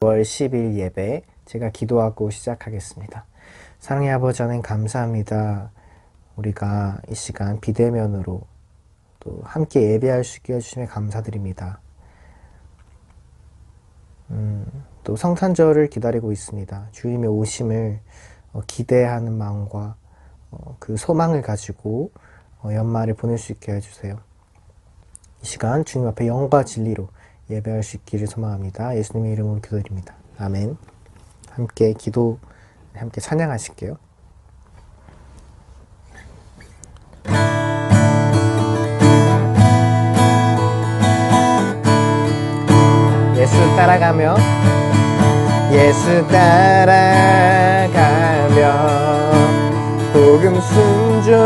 9월 10일 예배 제가 기도하고 시작하겠습니다. 사랑의 아버지 하나님 감사합니다. 우리가 이 시간 비대면으로 또 함께 예배할 수 있게 해주심에 감사드립니다. 또 성탄절을 기다리고 있습니다. 주님의 오심을 기대하는 마음과 그 소망을 가지고 연말을 보낼 수 있게 해주세요. 이 시간 주님 앞에 영과 진리로 예배할 수 있기를 소망합니다. 예수님의 이름으로 기도드립니다. 아멘. 함께 찬양하실게요. 예수 따라가며 복음 순종하며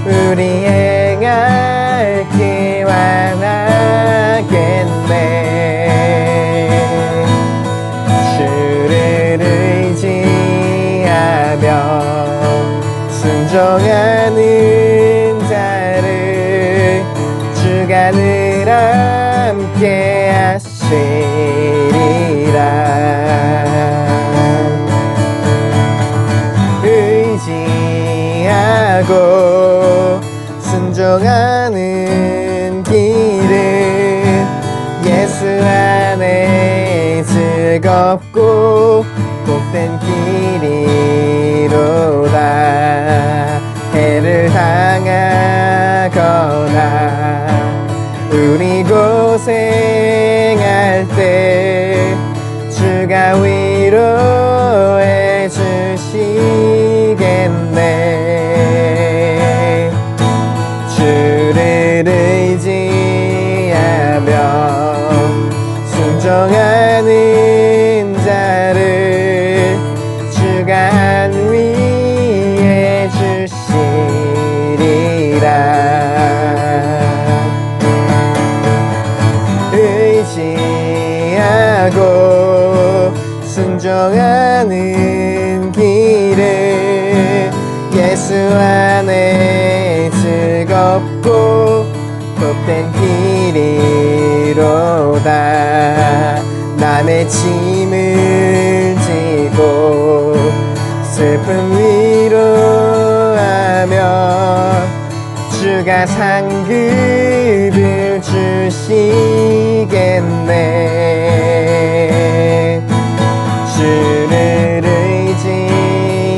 우리 행할 길 완하겠네. 주를 의지하며 순종하는 자를 주가 늘 함께 하시리라. 의지하고 순종하는 길은 예수 안에 즐겁고 복된 길이로다. 해를 당하거나 우리 고생할 때 주가 위로해 주시겠네. 주를 의지하며 순종하는 자를 주가 안위해 주시리라. 의지하고 순종하는 길은 예수 안에 즐겁고 복된 길이로다. 남의 짐을 지고 슬픔 위로하며 주가 상급을 주시겠네. 주를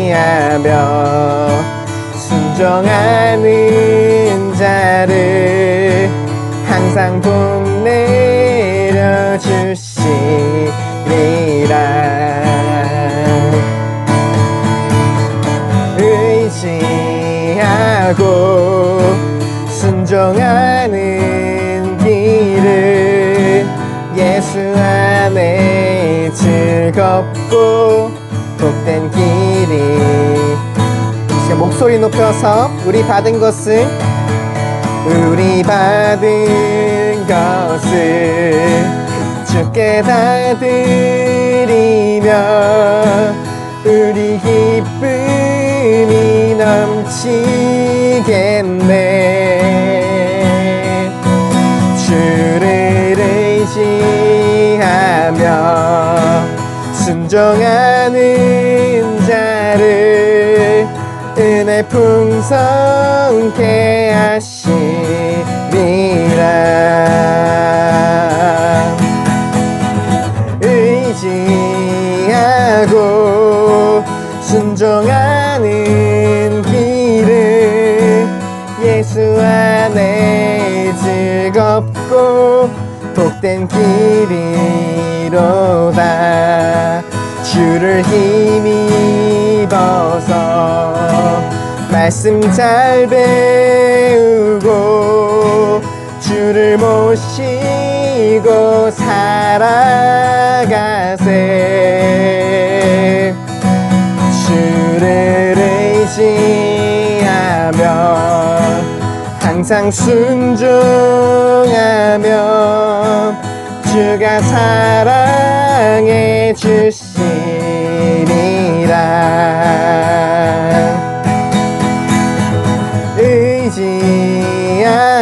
의지하며 순종하는 자를 항상 복 내려 주시리라. 의지하고 순종하는 길은 예수 안에 즐겁고 복된 길이. 이제 목소리 높여서 우리 받은 것을 주께 다 드리며 우리 기쁨이 넘치겠네. 주를 의지하며 순종하는 자를 은혜 풍성케 하시리라. 의지하고 순종하는 길은 예수 안에 즐겁고 복된 길이로다. 주를 힘입어서 말씀 잘 배우고 주를 모시고 살아가세. 주를 의지하며 항상 순종하며 주가 사랑해 주시리라.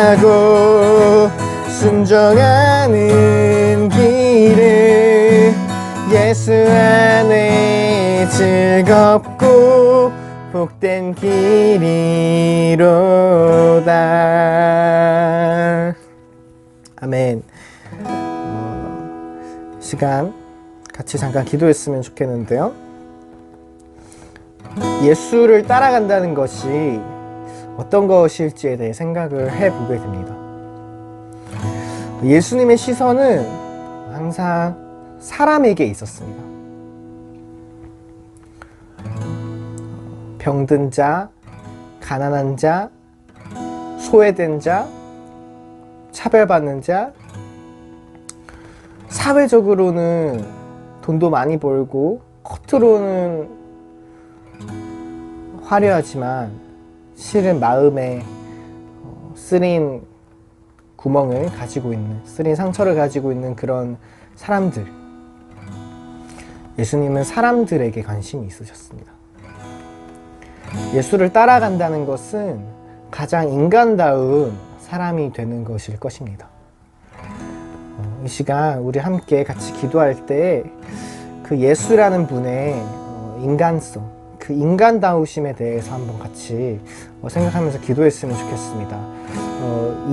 의지하고 순종하는 예수 안에 즐겁고 복된 길이로다. 아멘. 시간 같이 잠깐 기도했으면 좋겠는데요. 예수를 따라간다는 것이 어떤 것일지에 대해 생각을 해보게 됩니다. 예수님의 시선은 항상 사람에게 있었습니다. 병든 자, 가난한 자, 소외된 자, 차별받는 자, 사회적으로는 돈도 많이 벌고 겉으로는 화려하지만 실은 마음에 쓰린 구멍을 가지고 있는, 쓰린 상처를 가지고 있는 그런 사람들. 예수님은 사람들에게 관심이 있으셨습니다. 예수를 따라간다는 것은 가장 인간다운 사람이 되는 것일 것입니다. 이 시간 우리 함께 같이 기도할 때 그 예수라는 분의 인간성, 그 인간다우심에 대해서 한번 같이 생각하면서 기도했으면 좋겠습니다.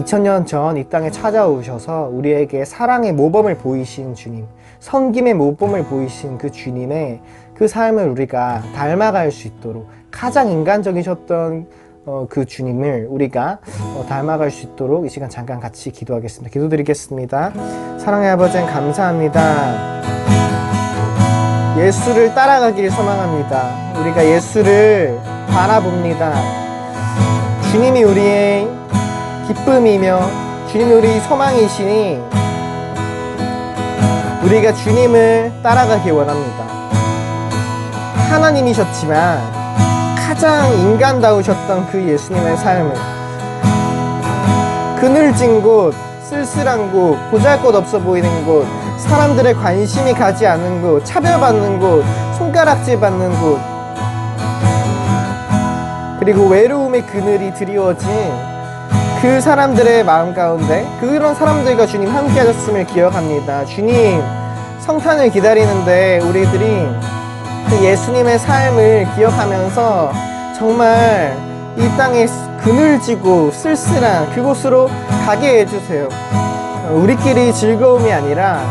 2000년 전 이 땅에 찾아오셔서 우리에게 사랑의 모범을 보이신 주님, 섬김의 모범을 보이신 그 주님의 그 삶을 우리가 닮아갈 수 있도록, 가장 인간적이셨던 그 주님을 우리가 닮아갈 수 있도록 이 시간 잠깐 같이 기도하겠습니다. 기도드리겠습니다. 사랑의 아버지, 감사합니다. 예수를 따라가기를 소망합니다. 우리가 예수를 바라봅니다. 주님이 우리의 기쁨이며 주님이 우리 소망이시니 우리가 주님을 따라가기 원합니다. 하나님이셨지만 가장 인간다우셨던 그 예수님의 삶을 그늘진 곳, 쓸쓸한 곳, 보잘것없어 보이는 곳, 사람들의 관심이 가지 않는 곳, 차별받는 곳, 손가락질 받는 곳, 그리고 외로움의 그늘이 드리워진 그 사람들의 마음 가운데 그런 사람들과 주님 함께 하셨음을 기억합니다. 주님, 성탄을 기다리는데 우리들이 그 예수님의 삶을 기억하면서 정말 이 땅에 그늘지고 쓸쓸한 그곳으로 가게 해주세요. 우리끼리 즐거움이 아니라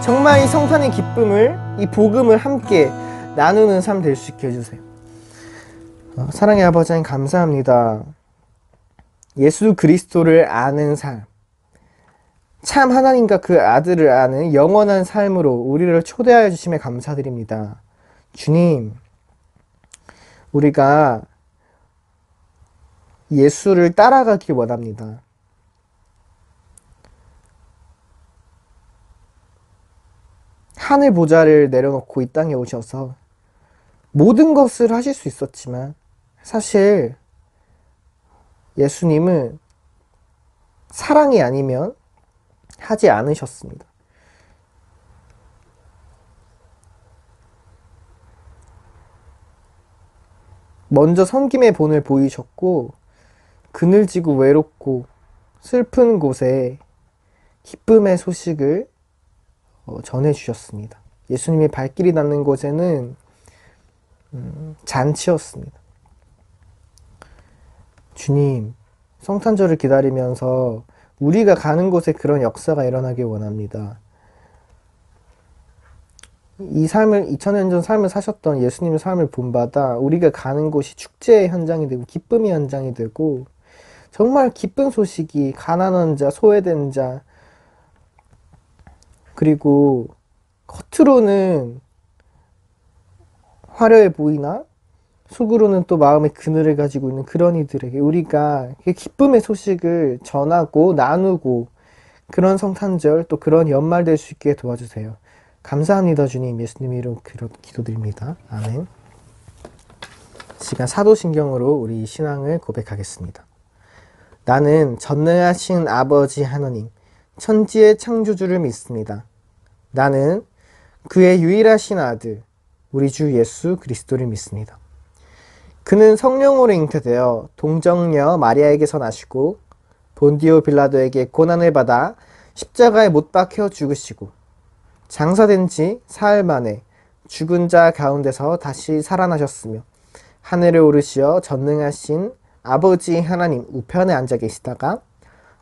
정말 이 성탄의 기쁨을, 이 복음을 함께 나누는 삶 될 수 있게 해주세요. 사랑의 아버지 하나님, 감사합니다. 예수 그리스도를 아는 삶, 참 하나님과 그 아들을 아는 영원한 삶으로 우리를 초대하여 주심에 감사드립니다. 주님, 우리가 예수를 따라가길 원합니다. 하늘 보좌를 내려놓고 이 땅에 오셔서 모든 것을 하실 수 있었지만 사실 예수님은 사랑이 아니면 하지 않으셨습니다. 먼저 섬김의 본을 보이셨고 그늘지고 외롭고 슬픈 곳에 기쁨의 소식을 전해주셨습니다. 예수님이 발길이 닿는 곳에는 잔치였습니다. 주님, 성탄절을 기다리면서 우리가 가는 곳에 그런 역사가 일어나길 원합니다. 이 삶을, 2000년 전 삶을 사셨던 예수님의 삶을 본받아 우리가 가는 곳이 축제의 현장이 되고 기쁨의 현장이 되고 정말 기쁜 소식이 가난한 자, 소외된 자, 그리고 겉으로는 화려해 보이나 속으로는 또 마음의 그늘을 가지고 있는 그런 이들에게 우리가 기쁨의 소식을 전하고 나누고 그런 성탄절 또 그런 연말 될 수 있게 도와주세요. 감사합니다. 주님, 예수님 이름으로 기도드립니다. 아멘. 시간 사도신경으로 우리 신앙을 고백하겠습니다. 나는 전능하신 아버지 하나님, 천지의 창조주를 믿습니다. 나는 그의 유일하신 아들, 우리 주 예수 그리스도를 믿습니다. 그는 성령으로 잉태되어 동정녀 마리아에게서 나시고 본디오 빌라도에게 고난을 받아 십자가에 못 박혀 죽으시고 장사된 지 사흘 만에 죽은 자 가운데서 다시 살아나셨으며 하늘에 오르시어 전능하신 아버지 하나님 우편에 앉아 계시다가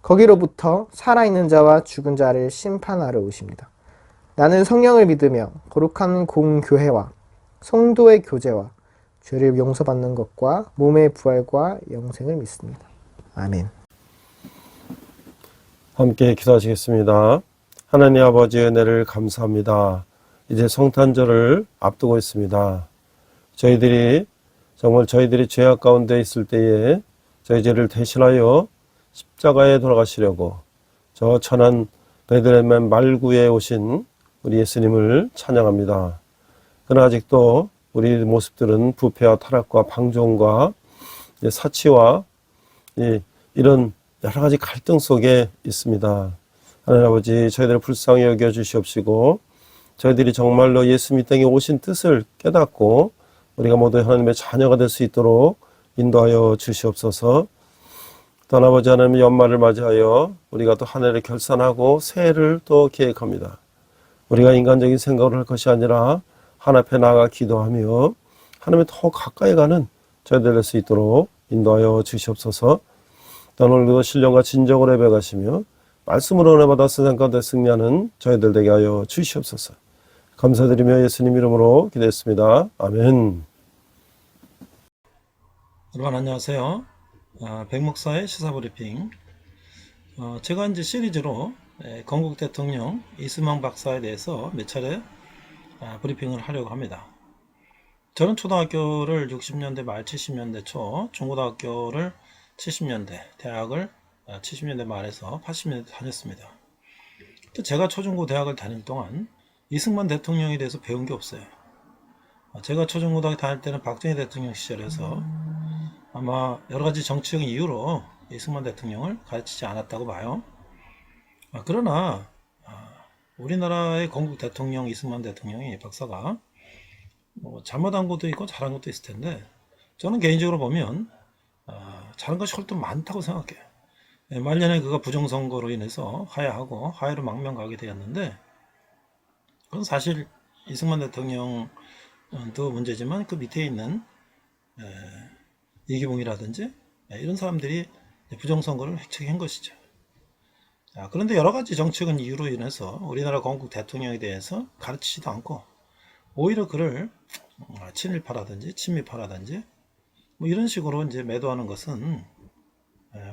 거기로부터 살아있는 자와 죽은 자를 심판하러 오십니다. 나는 성령을 믿으며 거룩한 공교회와 성도의 교제와 죄를 용서받는 것과 몸의 부활과 영생을 믿습니다. 아멘. 함께 기도하시겠습니다. 하나님 아버지의 은혜를 감사합니다. 이제 성탄절을 앞두고 있습니다. 저희들이 죄악 가운데 있을 때에 저희 죄를 대신하여 십자가에 돌아가시려고 저 천한 베들레헴 말구에 오신 우리 예수님을 찬양합니다. 그러나 아직도 우리 모습들은 부패와 타락과 방종과 사치와 이런 여러 가지 갈등 속에 있습니다. 하나님 아버지, 저희들을 불쌍히 여겨 주시옵시고 저희들이 정말로 예수 이 땅에 오신 뜻을 깨닫고 우리가 모두 하나님의 자녀가 될 수 있도록 인도하여 주시옵소서. 또 아버지 하나님의 연말을 맞이하여 우리가 또 한 해를 결산하고 새해를 또 계획합니다. 우리가 인간적인 생각을 할 것이 아니라 하나님 앞에 나아가 기도하며 하나님의 더 가까이 가는 저희들 될 수 있도록 인도하여 주시옵소서. 또 오늘도 신령과 진정으로 예배가시며 말씀으로 은혜 받아 세상 가운데 승리하는 저희들 되게 하여 주시옵소서. 감사드리며 예수님 이름으로 기도했습니다. 아멘. 여러분 안녕하세요. 백목사의 시사브리핑. 제가 이제 시리즈로 건국 대통령 이승만 박사에 대해서 몇 차례 브리핑을 하려고 합니다. 저는 초등학교를 60년대 말 70년대 초, 중고등학교를 70년대, 대학을 70년대 말에서 80년대 다녔습니다. 또 제가 초중고 대학을 다닐 동안 이승만 대통령에 대해서 배운 게 없어요. 제가 초중고등학교 다닐 때는 박정희 대통령 시절에서 아마 여러가지 정치적인 이유로 이승만 대통령을 가르치지 않았다고 봐요. 그러나 우리나라의 건국 대통령 이승만 대통령이 박사가 잘못한 것도 있고 잘한 것도 있을 텐데 저는 개인적으로 보면 잘한 것이 훨씬 많다고 생각해요. 말년에 그가 부정선거로 인해서 하야하고 하야로 망명가게 되었는데 그건 사실 이승만 대통령도 문제지만 그 밑에 있는 이기붕이라든지 이런 사람들이 부정선거를 획책한 것이죠. 그런데 여러가지 정치적인 이유로 인해서 우리나라 건국 대통령에 대해서 가르치지도 않고 오히려 그를 친일파라든지 친미파라든지 뭐 이런 식으로 이제 매도하는 것은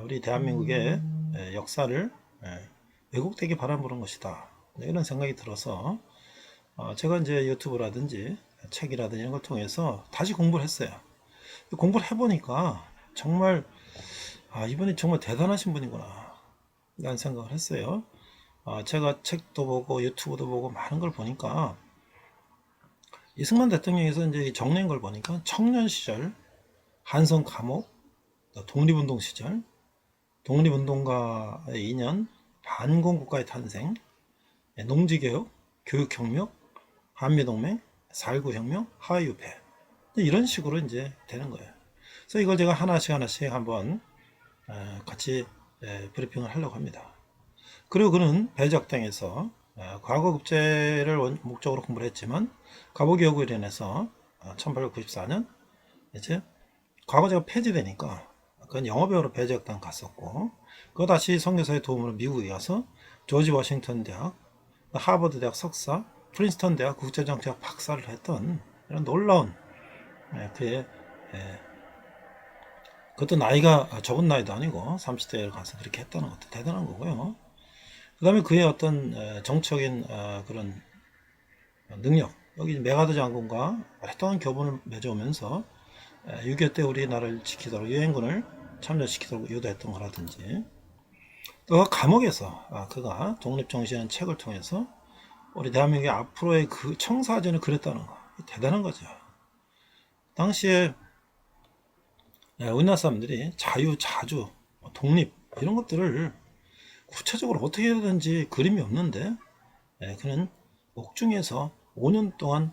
우리 대한민국의 역사를 왜곡되게 바라보는 것이다. 이런 생각이 들어서 제가 이제 유튜브라든지 책이라든지 이런 걸 통해서 다시 공부를 했어요. 공부를 해보니까 정말 이분이 정말 대단하신 분이구나 라는 생각을 했어요. 제가 책도 보고 유튜브도 보고 많은 걸 보니까 이승만 대통령에서 이제 적는 걸 보니까 청년 시절 한성 감옥, 독립운동 시절, 독립운동가의 2년, 반공국가의 탄생, 농지개혁, 교육혁명, 한미동맹, 4.19 혁명, 하와이유폐 이런 식으로 이제 되는 거예요. 그래서 이걸 제가 하나씩 한번 같이 브리핑을 하려고 합니다. 그리고 그는 배적당에서 과거 급제를 목적으로 공부를 했지만 가보기역으로 인해서 1894년 이제 과거제가 폐지되니까 그건 영어배우로 배적당 갔었고 그 다시 선교사의 도움으로 미국에 가서 조지 워싱턴 대학, 하버드 대학 석사, 프린스턴 대학 국제정치학 박사를 했던 이런 놀라운 그의 그것도 나이가 적은 나이도 아니고 30대에 가서 그렇게 했다는 것도 대단한 거고요. 그 다음에 그의 어떤 정치적인 그런 능력, 여기 메가드 장군과 오랫동안 교분을 맺어오면서 6.25 때 우리나라를 지키도록 유엔군을 참여시키도록 유도했던 거라든지 또 감옥에서 그가 독립정신이라는 책을 통해서 우리 대한민국의 앞으로의 그 청사진을 그렸다는 거 대단한 거죠. 당시에 우리나라 사람들이 자유, 자주, 독립 이런 것들을 구체적으로 어떻게 해야 되는지 그림이 없는데 그는 옥중에서 5년 동안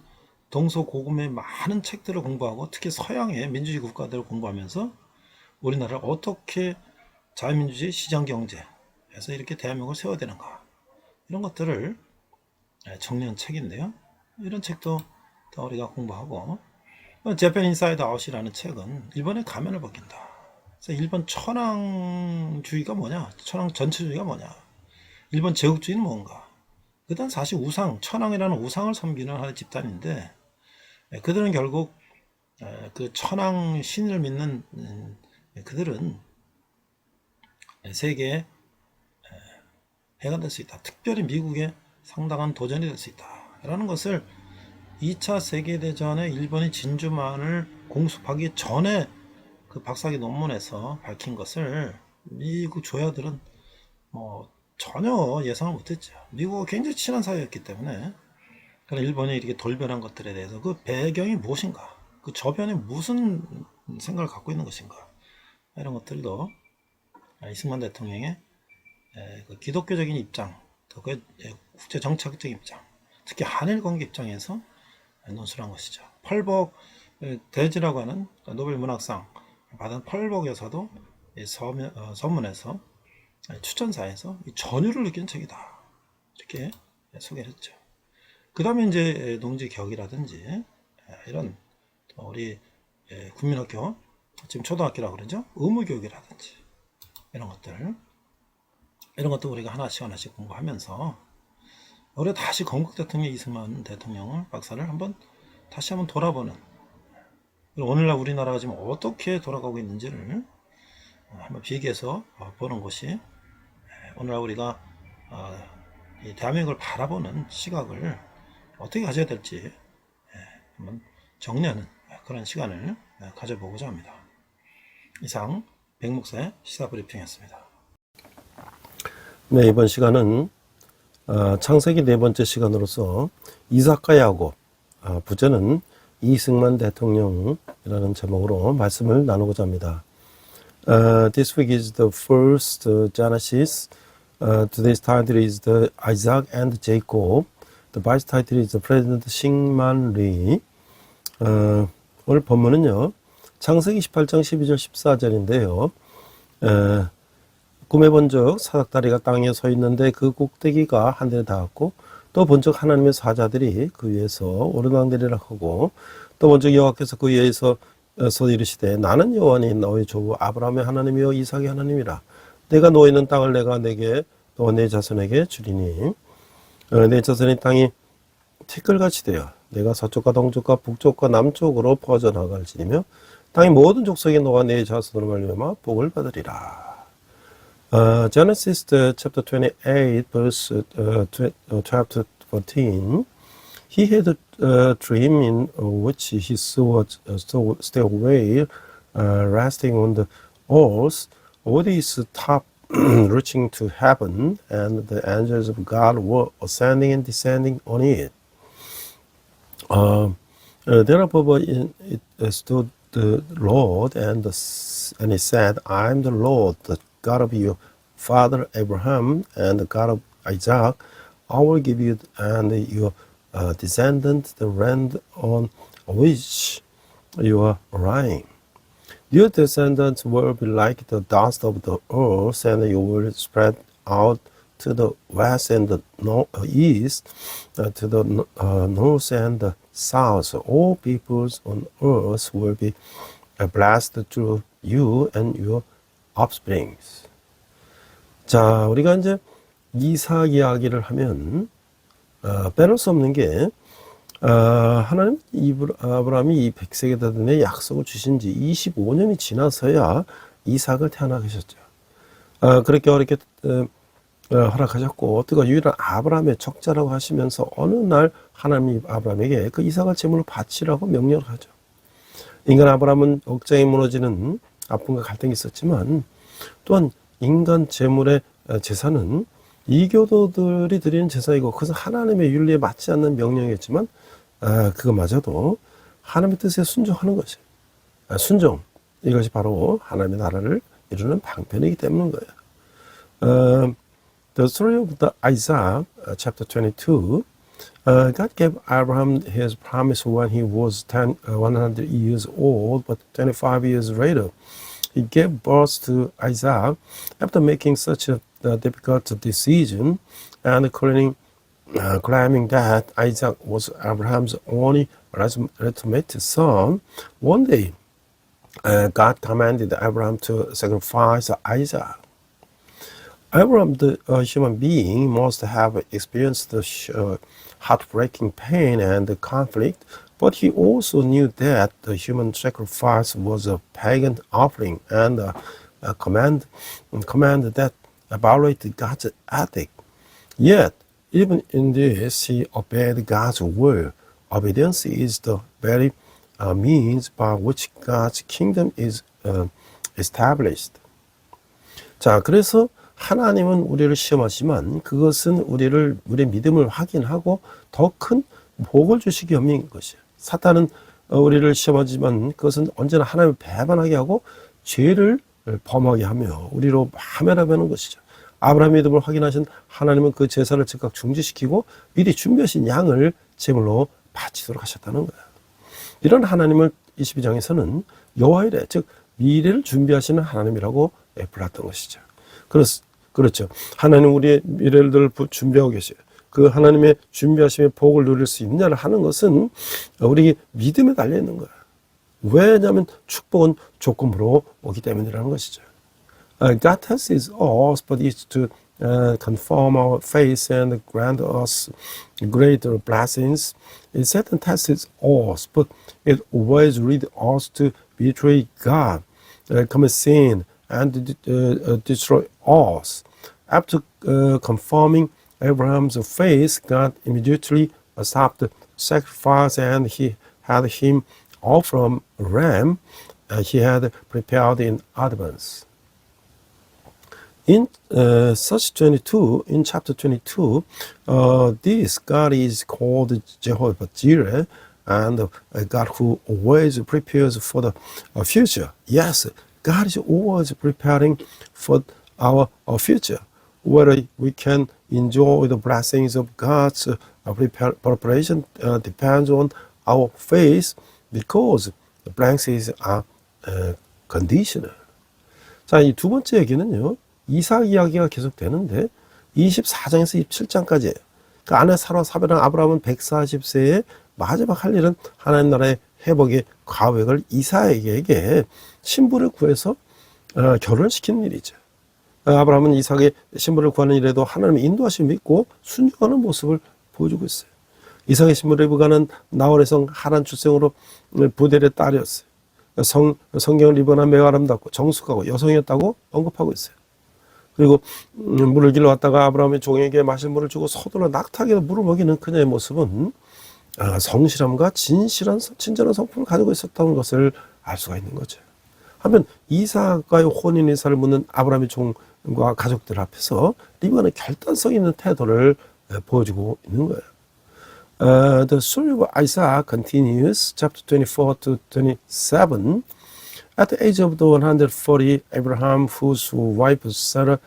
동서고금의 많은 책들을 공부하고 특히 서양의 민주주의 국가들을 공부하면서 우리나라를 어떻게 자유민주주의 시장경제에서 이렇게 대한민국을 세워야 되는가 이런 것들을 정리한 책인데요. 이런 책도 또 우리가 공부하고, 재팬 인사이드 아웃이라는 책은 일본의 가면을 벗긴다. 그래서 일본 천황주의가 뭐냐? 천황 전체주의가 뭐냐? 일본 제국주의는 뭔가? 그다음 사실 우상, 천황이라는 우상을 섬기는 하나의 집단인데, 그들은 결국 그 천황 신을 믿는 그들은 세계에 해가 될 수 있다. 특별히 미국에 상당한 도전이 될 수 있다. 라는 것을 2차 세계대전에 일본이 진주만을 공습하기 전에 그 박사학위 논문에서 밝힌 것을 미국 조야들은 뭐 전혀 예상을 못했죠. 미국과 굉장히 친한 사이였기 때문에 그런 일본이 이렇게 돌변한 것들에 대해서 그 배경이 무엇인가, 그 저변에 무슨 생각을 갖고 있는 것인가, 이런 것들도 이승만 대통령의 그 기독교적인 입장, 또 그 국제 정책적 입장, 특히 한일 관계 입장에서 논술한 것이죠. 펄벅 대지라고 하는 노벨 문학상 받은 펄벅 여사도 서문에서 추천사에서 전율을 느끼는 책이다, 이렇게 소개를 했죠. 그 다음에 이제 농지격이라든지 이런 우리 국민학교, 지금 초등학교라고 그러죠, 의무교육이라든지 이런 것도 우리가 하나씩 공부하면서 우리가 다시 건국 대통령 이승만 대통령을 박사를 다시 한번 돌아보는, 그리고 오늘날 우리나라가 지금 어떻게 돌아가고 있는지를 한번 비교해서 보는 것이 오늘날 우리가 이 대한민국을 바라보는 시각을 어떻게 가져야 될지 한번 정리하는 그런 시간을 가져보고자 합니다. 이상 백목사의 시사브리핑이었습니다. 네, 이번 시간은 창세기 네 번째 시간으로서 이삭과 야곱, 부제는 이승만 대통령이라는 제목으로 말씀을 나누고자 합니다. This week is the first Genesis. Today's title is the Isaac and Jacob. The vice title is the President Syngman Rhee. 오늘 본문은요, 창세기 18장 12절 14절인데요. 꿈에 본적 사닥다리가 땅에 서 있는데 그 꼭대기가 하늘에 닿았고, 또 본적 하나님의 사자들이 그 위에서 오르락내리락 하고, 또 본적 여호와께서 그 위에서 이르시되 나는 여호와니 너희 조부 아브라함의 하나님이요 이삭의 하나님이라. 내가 놓여 있는 땅을 내가 내게 또 내 자손에게 주리니 내 자손의 땅이 티끌같이 되어 내가 서쪽과 동쪽과 북쪽과 남쪽으로 퍼져나갈지니며 땅의 모든 족속에 너와 내 자손으로 말미암아 복을 받으리라. Genesis chapter 28 verse 12 to 14. He had a dream in which he saw a stairway resting on the earth with its top reaching to heaven, and the angels of God were ascending and descending on it. There above it stood the Lord, and he said, I am the Lord, the God of your father Abraham and the God of Isaac. I will give you and your descendant the land on which you are lying. Your descendants will be like the dust of the earth, and you will spread out to the west and the east, to the north and the south. All peoples on earth will be blessed through you and your offsprings. 자, 우리가 이제 이삭 이야기를 하면 빼놓을 수 없는 게 하나님 아브라함이 이 100세기 되던 약속을 주신 지 25년이 지나서야 이삭을 태어나게 하셨죠. 그렇게 어렵게 허락하셨고, 또 유일한 아브라함의 적자라고 하시면서 어느 날 하나님이 아브라함에게 그 이삭을 제물로 바치라고 명령을 하죠. 인간 아브라함은 억장이 무너지는 아픔과 갈등이 있었지만, 또한 인간 제물의 제사는 이교도들이 드리는 제사이고, 그것은 하나님의 윤리에 맞지 않는 명령이었지만, 그거마저도 하나님의 뜻에 순종하는 것이에요. 순종, 이것이 바로 하나님의 나라를 이루는 방편이기 때문인 거예요. The story of the Isaac, chapter 22, God gave Abraham his promise when he was 100 years old, but 25 years later, he gave birth to Isaac after making such a difficult decision and calling claiming that Isaac was Abraham's only legitimate son. One day, God commanded Abraham to sacrifice Isaac. Abraham, the human being, must have experienced the heartbreaking pain and conflict, but he also knew that the human sacrifice was a pagan offering and a command that violated God's ethic. Yet, even in this, he obeyed God's word. Obedience is the very means by which God's kingdom is established. 자, 그래서 하나님은 우리를 시험하지만 그것은 우리의 믿음을 확인하고 더 큰 복을 주시기 위함인 것이에요. 사탄은 우리를 시험하지만 그것은 언제나 하나님을 배반하게 하고 죄를 범하게 하며 우리로 파멸하는 것이죠. 아브라함의 믿음을 확인하신 하나님은 그 제사를 즉각 중지시키고 미리 준비하신 양을 제물로 바치도록 하셨다는 거예요. 이런 하나님을 22장에서는 여호와이레, 즉 미래를 준비하시는 하나님이라고 불렀던 것이죠. 그렇죠. 하나님 우리의 미래를 준비하고 계세요. 그 하나님의 준비하심의 복을 누릴 수 있느냐를 하는 것은 우리 믿음에 달려 있는 거예요. 왜냐하면 축복은 조건부로 오기 때문이라는 것이죠. God tests us, but it's to confirm our faith and grant us greater blessings. Satan tests us, but it always leads us to betray God, commit sin, and destroy us. After confirming Abraham's faith, God immediately accepted sacrifice, and he had him offer a ram he had prepared in advance. In chapter 22, this God is called Jehovah Jireh, and a God who always prepares for the future. Yes, God is always preparing for our future. Whether we can enjoy the blessings of God's preparation depends on our faith, because the blessings are conditional. 자, 이 두 번째 얘기는요, 이삭 이야기가 계속 되는데 24장에서 27장까지예요. 그 아내 사라 사별한 아브라함은 140세에 마지막 할 일은 하나님 나라의 회복의 계획을 이삭에게 신부를 구해서 결혼시키는 일이죠. 아브라함은 이삭의 신부를 구하는 일에도 하나님의 인도하심을 믿고 순종하는 모습을 보여주고 있어요. 이삭의 신부 리브가는 나홀의 성 하란 출생으로 부델의 딸이었어요. 성경을 리브가는 매우 아름답고 정숙하고 여성이었다고 언급하고 있어요. 그리고 물을 길러 왔다가 아브라함의 종에게 마실 물을 주고 서둘러 낙타에게 물을 먹이는 그녀의 모습은 성실함과 친절한 성품을 가지고 있었던 것을 알 수가 있는 거죠. 한편 이삭과의 혼인 의사를 묻는 아브라함의 종과 가족들 앞에서 리브가는 결단성 있는 태도를 보여주고 있는 거예요. The story of Isaac continues, chapter 24 to 27. At the age of 140, Abraham, whose wife Sarah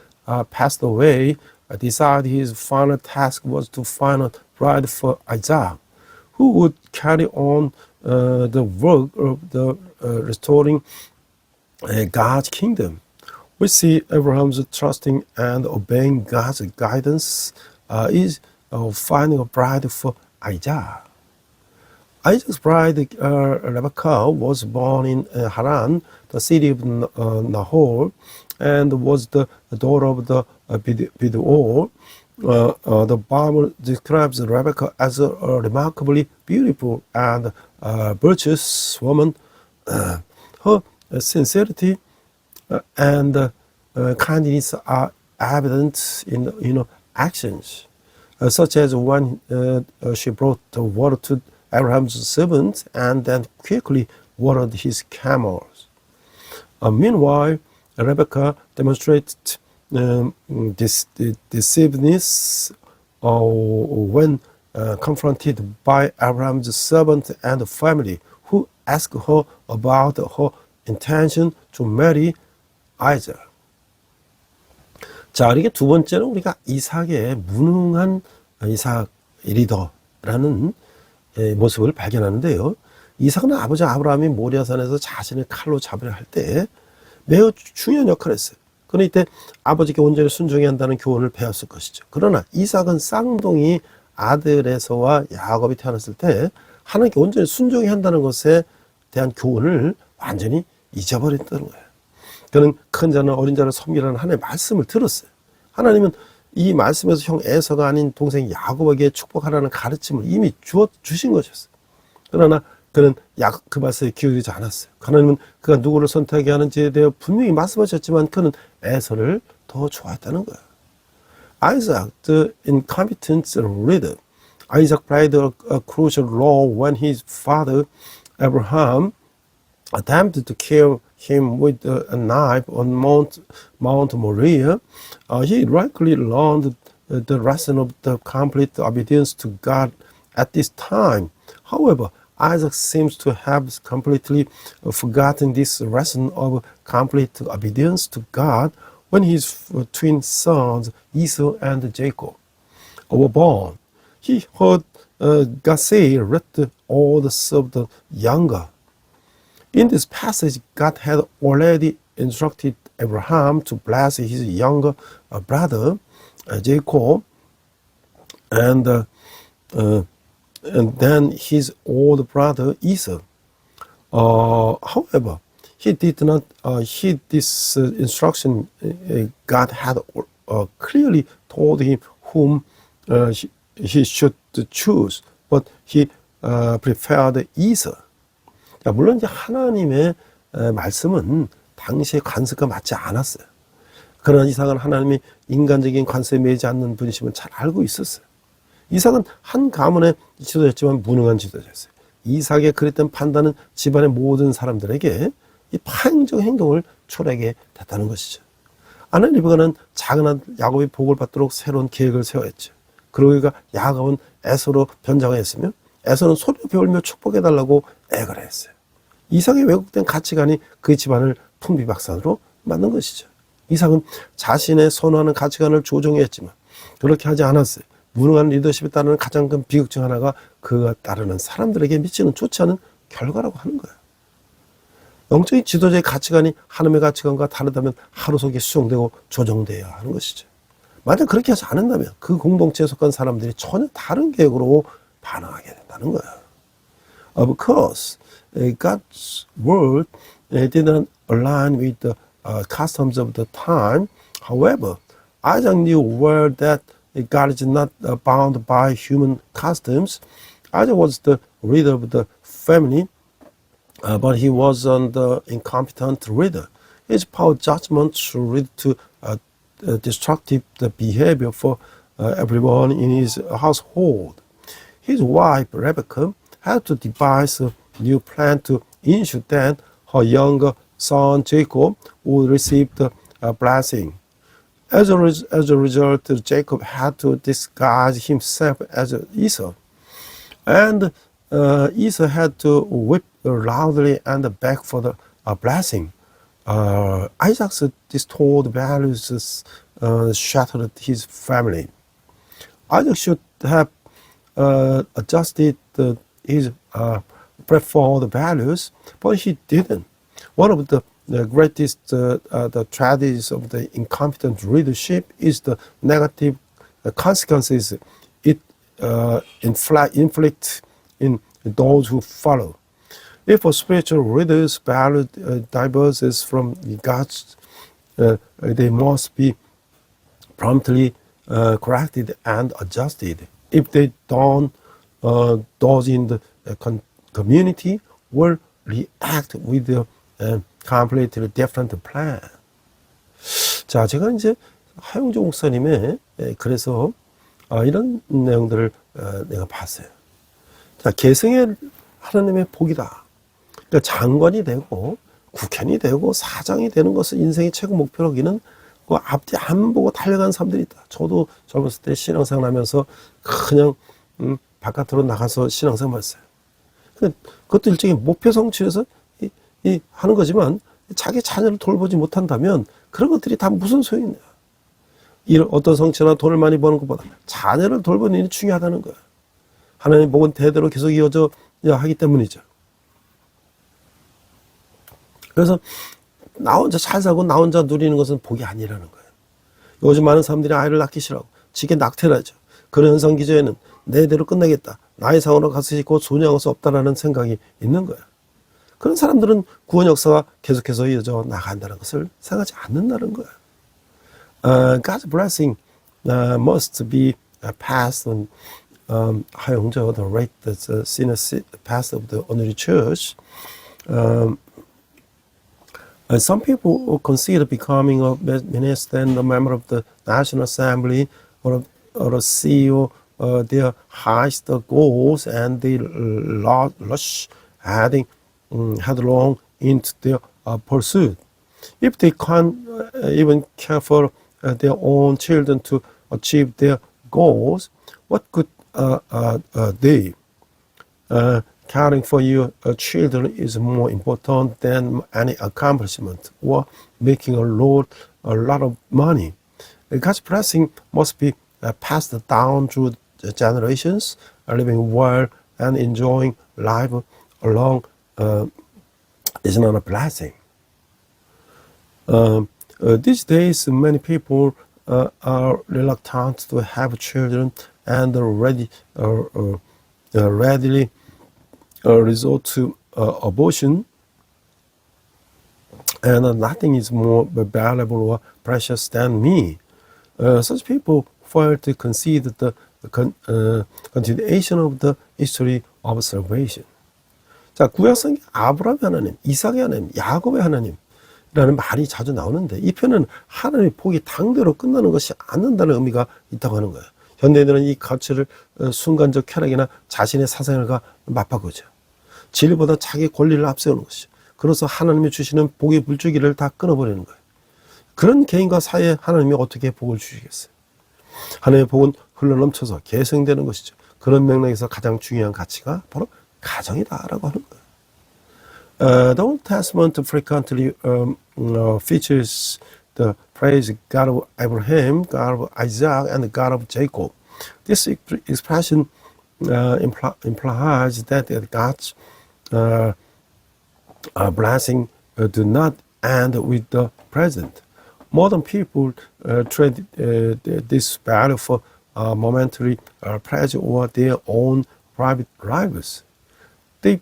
passed away, decided his final task was to find a bride for Isaac, who would carry on the work of the restoring God's kingdom. We see Abraham's trusting and obeying God's guidance is finding a bride for Isaac. Isaac's bride Rebekah was born in Haran, the city of Nahor, and was the daughter of the Biduor. The Bible describes Rebekah as a remarkably beautiful and virtuous woman. Her sincerity and kindness are evident in actions, such as when she brought the water to Abraham's servant and then quickly watered his camels. Meanwhile, Rebekah demonstrated decisiveness when confronted by Abraham's servant and family, who asked her about her intention to marry Isaac. 자, 이게 두 번째는 우리가 이삭의 무능한 이삭 리더라는 모습을 발견하는데요. 이삭은 아버지 아브라함이 모리아산에서 자신을 칼로 잡으려 할 때 매우 중요한 역할을 했어요. 그런데 이때 아버지께 온전히 순종해야 한다는 교훈을 배웠을 것이죠. 그러나 이삭은 쌍둥이 아들 에서와 야곱이 태어났을 때 하나님께 온전히 순종해야 한다는 것에 대한 교훈을 완전히 잊어버렸다는 거예요. 그는 큰 자는 어린 자를 섬기라는 하나님의 말씀을 들었어요. 하나님은 이 말씀에서 형 에서가 아닌 동생 야곱에게 축복하라는 가르침을 이미 주신 것이었어요. 그러나 그는 그 말씀에 기울이지 않았어요. 하나님은 그가 누구를 선택해야 하는지에 대해 분명히 말씀하셨지만 그는 에서를 더 좋아했다는 거예요. Isaac, the incompetent reader, Isaac played a crucial role when his father Abraham attempted to kill him with a knife on Mount Moriah. He rightly learned the lesson of the complete obedience to God at this time. However, Isaac seems to have completely forgotten this lesson of complete obedience to God when his twin sons Esau and Jacob were born. He heard God say, "Let the older serve the younger." In this passage, God had already instructed Abraham to bless his younger brother Jacob, and then his older brother Esau. However, he did not heed this instruction. God had clearly told him whom he should choose, but he preferred Esau. 물론 이제 하나님의 말씀은 당시의 관습과 맞지 않았어요. 그러나 이삭은 하나님이 인간적인 관습에 매이지 않는 분이심을 잘 알고 있었어요. 이삭은 한 가문의 지도자였지만 무능한 지도자였어요. 이삭의 그랬던 판단은 집안의 모든 사람들에게 이 파행적 행동을 초래하게 됐다는 것이죠. 아내 리브가는 작은 아들 야곱이 복을 받도록 새로운 계획을 세워했죠. 그러고 그가 야곱은 에서로 변장을 했으며 에서는 소리로 배울며 축복해달라고 애걸 했어요. 이삭의 왜곡된 가치관이 그 집안을 풍비박산으로 만든 것이죠. 이삭은 자신의 선호하는 가치관을 조정했지만 그렇게 하지 않았어요. 무능한 리더십에 따르는 가장 큰 비극 중 하나가 그가 따르는 사람들에게 미치는 좋지 않은 결과라고 하는 거예요. 영적인 지도자의 가치관이 하나님의 가치관과 다르다면 하루속에 수정되고 조정되어야 하는 것이죠. 만약 그렇게 하지 않는다면 그 공동체에 속한 사람들이 전혀 다른 계획으로 반응하게 된다는 거예요. Of course, God's word didn't align with the customs of the time. However, Isaac knew well that God is not bound by human customs. Isaac was the leader of the family, but he wasn't the incompetent leader. His poor judgment should lead to destructive behavior for everyone in his household. His wife, Rebecca, had to devise a new plan to ensure that her younger son, Jacob, would receive the blessing. As a result, Jacob had to disguise himself as Esau. And Esau had to weep loudly and beg for the blessing. Isaac's distorted values shattered his family. Isaac should have adjusted his preferred values, but he didn't. One of the greatest the tragedies of the incompetent leadership is the negative consequences it inflicts in those who follow. If a spiritual leader's value diverges from God's, they must be promptly corrected and adjusted. If they don't, those in the community will react with a completely different plan. 자, 제가 이제 하용조 목사님의 그래서 이런 내용들을 내가 봤어요. 자, 계승의 하나님의 복이다. 그러니까 장관이 되고 국회의원이 되고 사장이 되는 것을 인생의 최고 목표로 여기는 그 앞뒤 안 보고 달려간 사람들이 있다. 저도 젊었을 때 신앙생활 하면서 그냥 바깥으로 나가서 신앙생활 했어요. 그것도 일종의 목표 성취해서 하는 거지만 자기 자녀를 돌보지 못한다면 그런 것들이 다 무슨 소용이냐. 이런 어떤 성취나 돈을 많이 버는 것보다 자녀를 돌보는 일이 중요하다는 거야. 하나님의 복은 대대로 계속 이어져 하기 때문이죠. 그래서 나 혼자 잘 살고 나 혼자 누리는 것은 복이 아니라는 거예요. 요즘 많은 사람들이 아이를 낳기 싫어하고 지게 낙태를 하죠. 그런 현상 기저에는 내 대로 끝내겠다. 나의 상으로 가서 곧 존영할 수 없다라는 생각이 있는 거야. 그런 사람들은 구원 역사가 계속해서 이어져 나간다는 것을 생각하지 않는다는 거야. God's blessing must be passed on 하용저 the rate that the sinners passed of the ordinary church. Some people consider becoming a minister and a member of the National Assembly or a CEO their highest goals, and they rush headlong into their pursuit. If they can't even care for their own children to achieve their goals, what could they? Caring for your children is more important than any accomplishment or making a lot of money. God's blessing must be passed down through the generations. Living well and enjoying life along is not a blessing. These days, many people are reluctant to have children and readily resort to abortion, and nothing is more valuable or precious than me. Such people fail to consider the continuation of the history of salvation. 자, 구약성경 아브라함의 하나님, 이삭의 하나님, 야곱의 하나님이라는 말이 자주 나오는데 이 표현은 하나님의 복이 당대로 끝나는 것이 않는다는 의미가 있다고 하는 거예요. 현대인들은 이 가치를 순간적 쾌락이나 자신의 사생활과 맞바꾸죠. 진리보다 자기 권리를 앞세우는 것이죠. 그래서 하나님이 주시는 복의 물줄기를 다 끊어버리는 거예요. 그런 개인과 사이에 하나님이 어떻게 복을 주시겠어요? 하나님의 복은 흘러넘쳐서 계승되는 것이죠. 그런 맥락에서 가장 중요한 가치가 바로 가정이다라고 하는 거예요. The Old Testament frequently features the phrase God of Abraham, God of Isaac, and God of Jacob. This expression implies that God's blessing do not end with the present. Modern people trade this value for momentary pleasure or their own private lives. They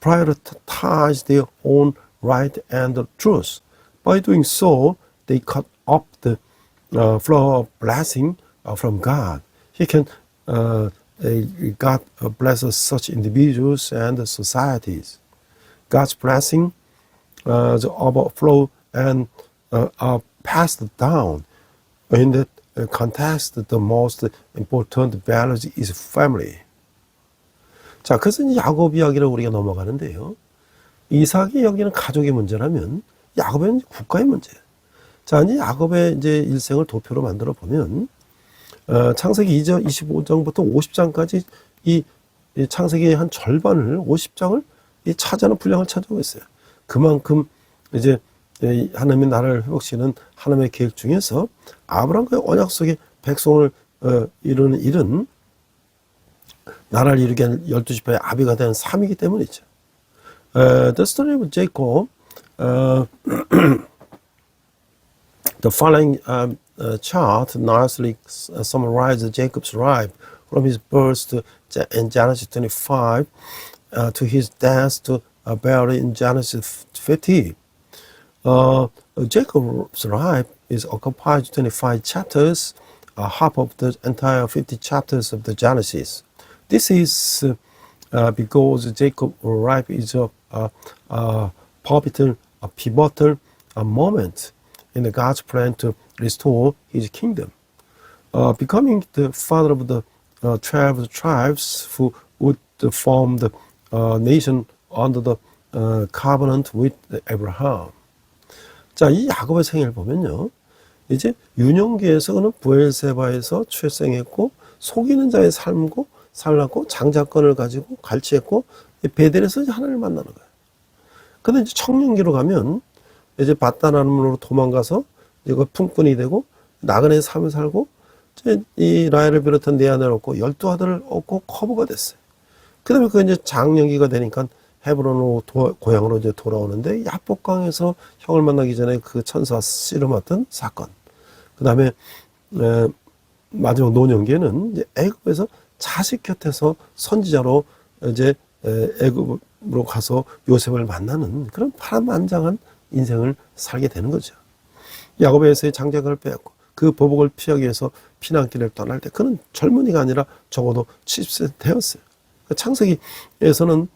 prioritize their own right and the truth. By doing so, they cut off the flow of blessing from God. God blesses such individuals and societies. God's blessing, the overflow, and are passed down. In that context, the most important value is family. 자, 그래서 이제 야곱 이야기를 우리가 넘어가는데요. 이삭이 여기는 가족의 문제라면 야곱은 국가의 문제예요. 자, 이제 야곱의 이제 일생을 도표로 만들어 보면 창세기 2장 25장부터 50장까지 이 창세기의 한 절반을 50장을 이 차지하는 분량을 차지하고 있어요. 그만큼 이제 하나님의 나라를 회복시키는 하나님의 계획 중에서 아브라함과의 언약 속에 백성을 이루는 일은 나라를 이루게 하는 12지파의 아비가 되는 삶이기 때문이죠. The story of Jacob, the following chart nicely summarizes Jacob's life from his birth in Genesis 25 to his death to burial in Genesis 50. Jacob's life is occupied 25 chapters, half of the entire 50 chapters of the Genesis. This is because Jacob's life is a pivotal moment in God's plan to restore His kingdom. Becoming the father of the 12 tribes who would form the nation under the covenant with Abraham. 자, 이 야곱의 생애를 보면요. 이제 유년기에서 그는 부엘세바에서 출생했고 속이는 자의 삶고 살았고 장자권을 가지고 갈취했고 베델에서 이제 하나님을 만나는 거예요. 근데 이제 청년기로 가면 이제 바다나름으로 도망가서 이거 품꾼이 되고 나그네 삶을 살고 이제 이 라헬을 비롯한 네 아들을 얻고 12아들을 얻고 커브가 됐어요. 그다음에 그 이제 장년기가 되니까 헤브론으로 고향으로 이제 돌아오는데 야복강에서 형을 만나기 전에 그 천사 씨름했던 사건. 그다음에 마지막 노년기에는 이제 애굽에서 자식 곁에서 선지자로 이제 애굽으로 가서 요셉을 만나는 그런 파란만장한 인생을 살게 되는 거죠. 야곱에서의 장자를 빼앗고 그 보복을 피하기 위해서 피난길을 떠날 때 그는 젊은이가 아니라 적어도 70세 되었어요. 창세기에서는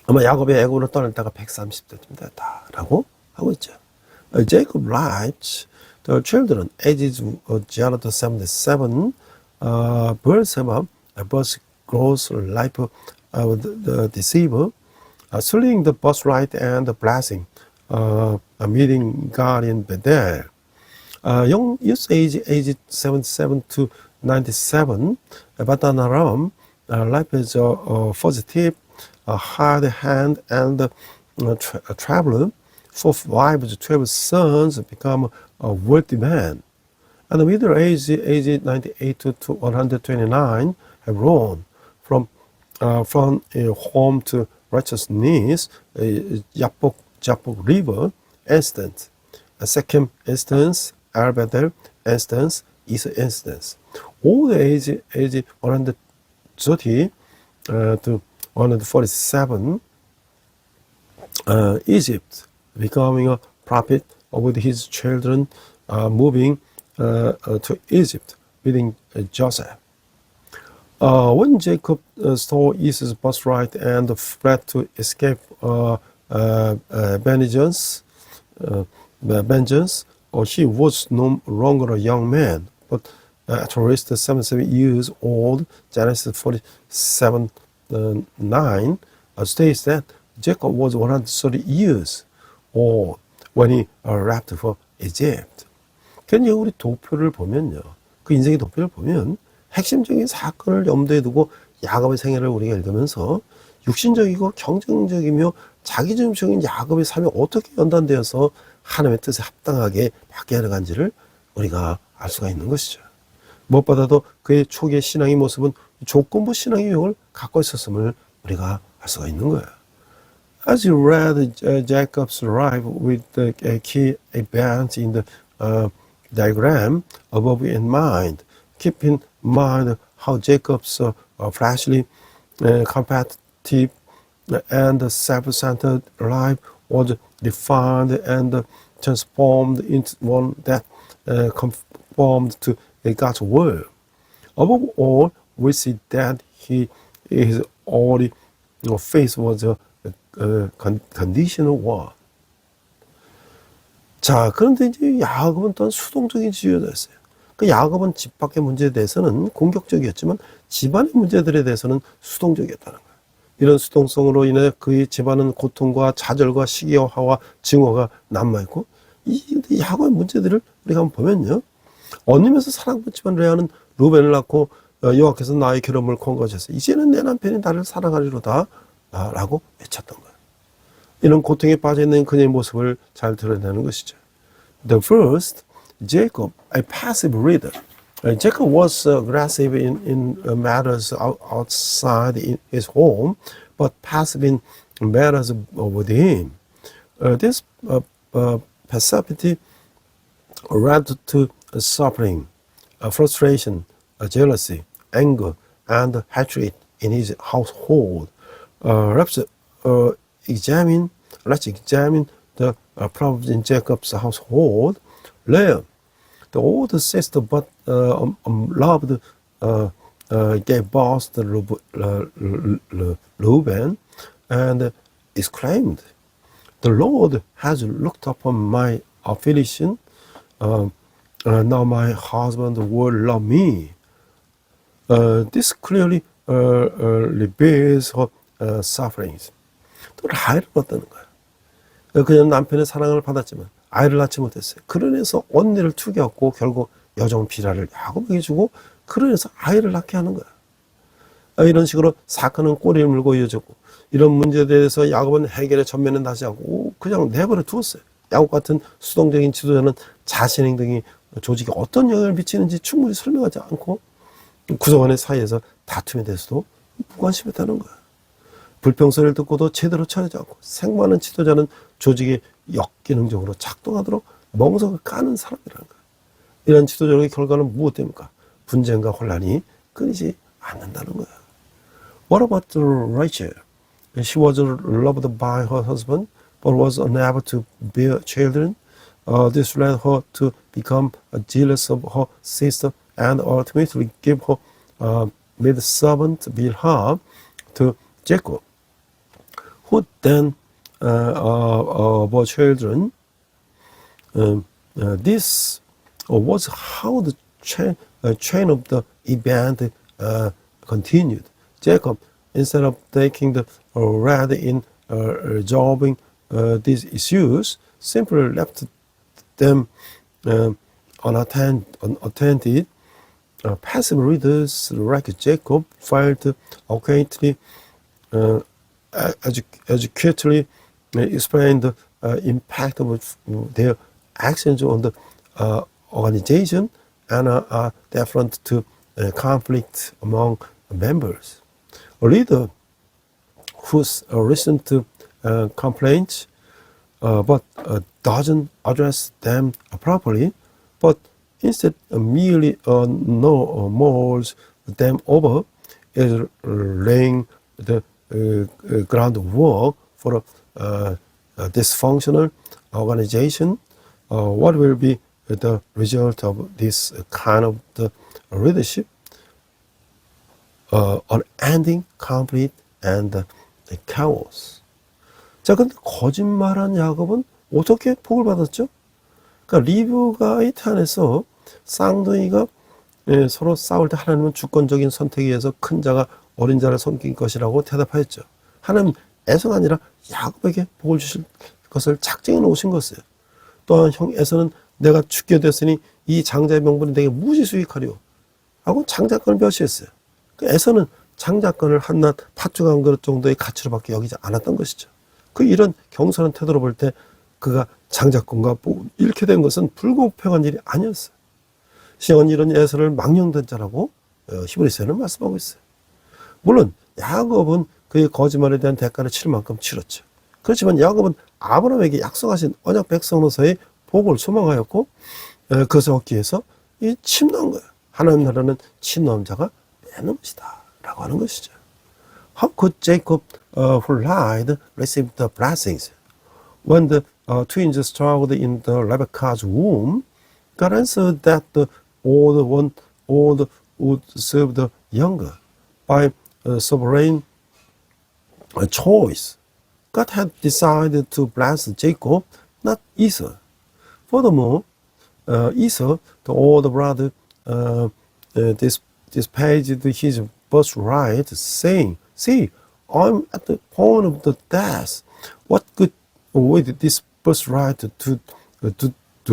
아마 야곱이 애굽으로 떠날 때가 130세쯤 됐다라고 하고 있죠. Jacob writes, the children ages Jonathan 77, Beersheba, verse grows life the deceiver, selling the birthright and the blessing, meeting God in Bethel. Young youth age 77 to 97, Padan Aram, life is positive, hard hand and traveler. 4 wives, 12 sons, become a wealthy man. And the middle age 98 to 129, Hebron, from home to righteousness, Jabbok River, instance, second instance, Al-Bethel, instance, is instance. All the age 130 to 147, Egypt, becoming a prophet with his children, moving to Egypt, meeting Joseph. When Jacob stole Esau's birthright and fled to escape vengeance, he was no longer a young man, but at least 77 years old. Genesis 47, 9 states that Jacob was 130 years old when he left for Egypt. 그런데 우리 도표를 보면요, 그 인생의 도표를 보면 핵심적인 사건을 염두에 두고 야곱의 생애를 우리가 읽으면서 육신적이고 경쟁적이며 자기중심적인 야곱의 삶이 어떻게 연단되어서 하나님의 뜻에 합당하게 바뀌어 간지를 우리가 알 수가 있는 것이죠. 무엇보다도 그의 초기의 신앙의 모습은 조건부 신앙의 유형을 갖고 있었음을 우리가 알 수가 있는 거예요. As you read Jacob's life with the key events in the diagram above in mind, keep in mind how Jacob's fleshly, competitive, and self-centered life was defined and transformed into one that conformed to God's will. Above all, we see that his only faith was a conditional one. 자, 그런데 이제 야곱은 또한 수동적인 지도자였어요. 그 야곱은 집 밖의 문제에 대해서는 공격적이었지만 집안의 문제들에 대해서는 수동적이었다는 거예요. 이런 수동성으로 인해 그의 집안은 고통과 좌절과 시기화와 증오가 남아있고, 이 야곱의 문제들을 우리가 한번 보면요, 언니면서 사랑받지만 레아는 루벤을 낳고 여호와께서 나의 결혼을 권고하셨어요. 이제는 내 남편이 나를 사랑하리로다 라고 외쳤던 거예요. 이런 고통에 빠져있는 그녀의 모습을 잘 드러내는 것이죠. The first, Jacob, a passive reader. Jacob was aggressive in matters outside his home, but passive in matters within. This passivity led to suffering, frustration, jealousy, anger, and hatred in his household. Let's examine the problems in Jacob's household. Leah, the older sister, but loved, gave birth to Reuben, and exclaimed, "The Lord has looked upon my affliction. Now my husband will love me." This clearly reveals her sufferings. 또 라헬을 얻다는 거예요. 그녀는 남편의 사랑을 받았지만 아이를 낳지 못했어요. 그러면서 언니를 투기하고 결국 여종 비라를 야곱에게 주고 그러면서 아이를 낳게 하는 거예요. 이런 식으로 사건은 꼬리를 물고 이어졌고, 이런 문제에 대해서 야곱은 해결의 전면은 다시 하고 그냥 내버려 두었어요. 야곱 같은 수동적인 지도자는 자신 행동이 조직에 어떤 영향을 미치는지 충분히 설명하지 않고 구성원의 사이에서 다툼에 대해서도 무관심했다는 거예요. 불평소리를 듣고도 제대로 처리하지 않고 생많은 지도자는 조직에 역기능적으로 작동하도록 멍석을 까는 사람이라는 거예요. 이런 지도적인 결과는 무엇입니까? 분쟁과 혼란이 끊이지 않는다는 거예요. What about Rachel? She was loved by her husband, but was unable to bear children. This led her to become jealous of her sister and ultimately give her maidservant Bilhah to Jacob, who then bore children. This was how the chain of the event continued. Jacob, instead of taking the lead in resolving these issues, simply left them unattended. Passive readers like Jacob felt occasionally educatively explain the impact of their actions on the organization and are deferent to conflict among members. A leader whose recent complaints but doesn't address them properly, but instead merely mulls them over, is laying the groundwork for a dysfunctional organization. What will be the result of this kind of the leadership? Unending conflict and chaos. 자, 근데 거짓말한 야곱은 어떻게 복을 받았죠? 그러니까 리브가의 탄에서 쌍둥이가 서로 싸울 때 하나님은 주권적인 선택에 의해서 큰 자가 어린 자를 섬길 것이라고 대답하였죠. 하나님 에서가 아니라 야곱에게 복을 주실 것을 작정해 놓으신 것이에요. 또한 형 에서는 내가 죽게 됐으니 이 장자의 명분이 내게 무지수익하리오 하고 장자권을 멸시했어요. 그 에서는 장자권을 한낱 팥죽 한 그릇 정도의 가치로밖에 여기지 않았던 것이죠. 그 이런 경솔한 태도로 볼 때 그가 장자권과 잃게 된 것은 불공평한 일이 아니었어요. 신약은 이런 에서를 망령된 자라고 히브리서에는 말씀하고 있어요. 물론 야곱은 그의 거짓말에 대한 대가를 치를 만큼 치렀죠. 그렇지만 야곱은 아브라함에게 약속하신 언약 백성으로서의 복을 소망하였고 그것을 얻기 위해서 이 침노한 거예요. 하나님 나라는 침노한 자가 빼는 것이다 라고 하는 것이죠. How could Jacob who lied receive the blessings? When the twins struggled in the Rebekah's womb, God answered that the older would serve the younger by sovereign choice. God had decided to bless Jacob, not Esau. Furthermore, Esau, the older brother, dispatched his birthright, saying, "See, I'm at the point of the death. What good would this birthright do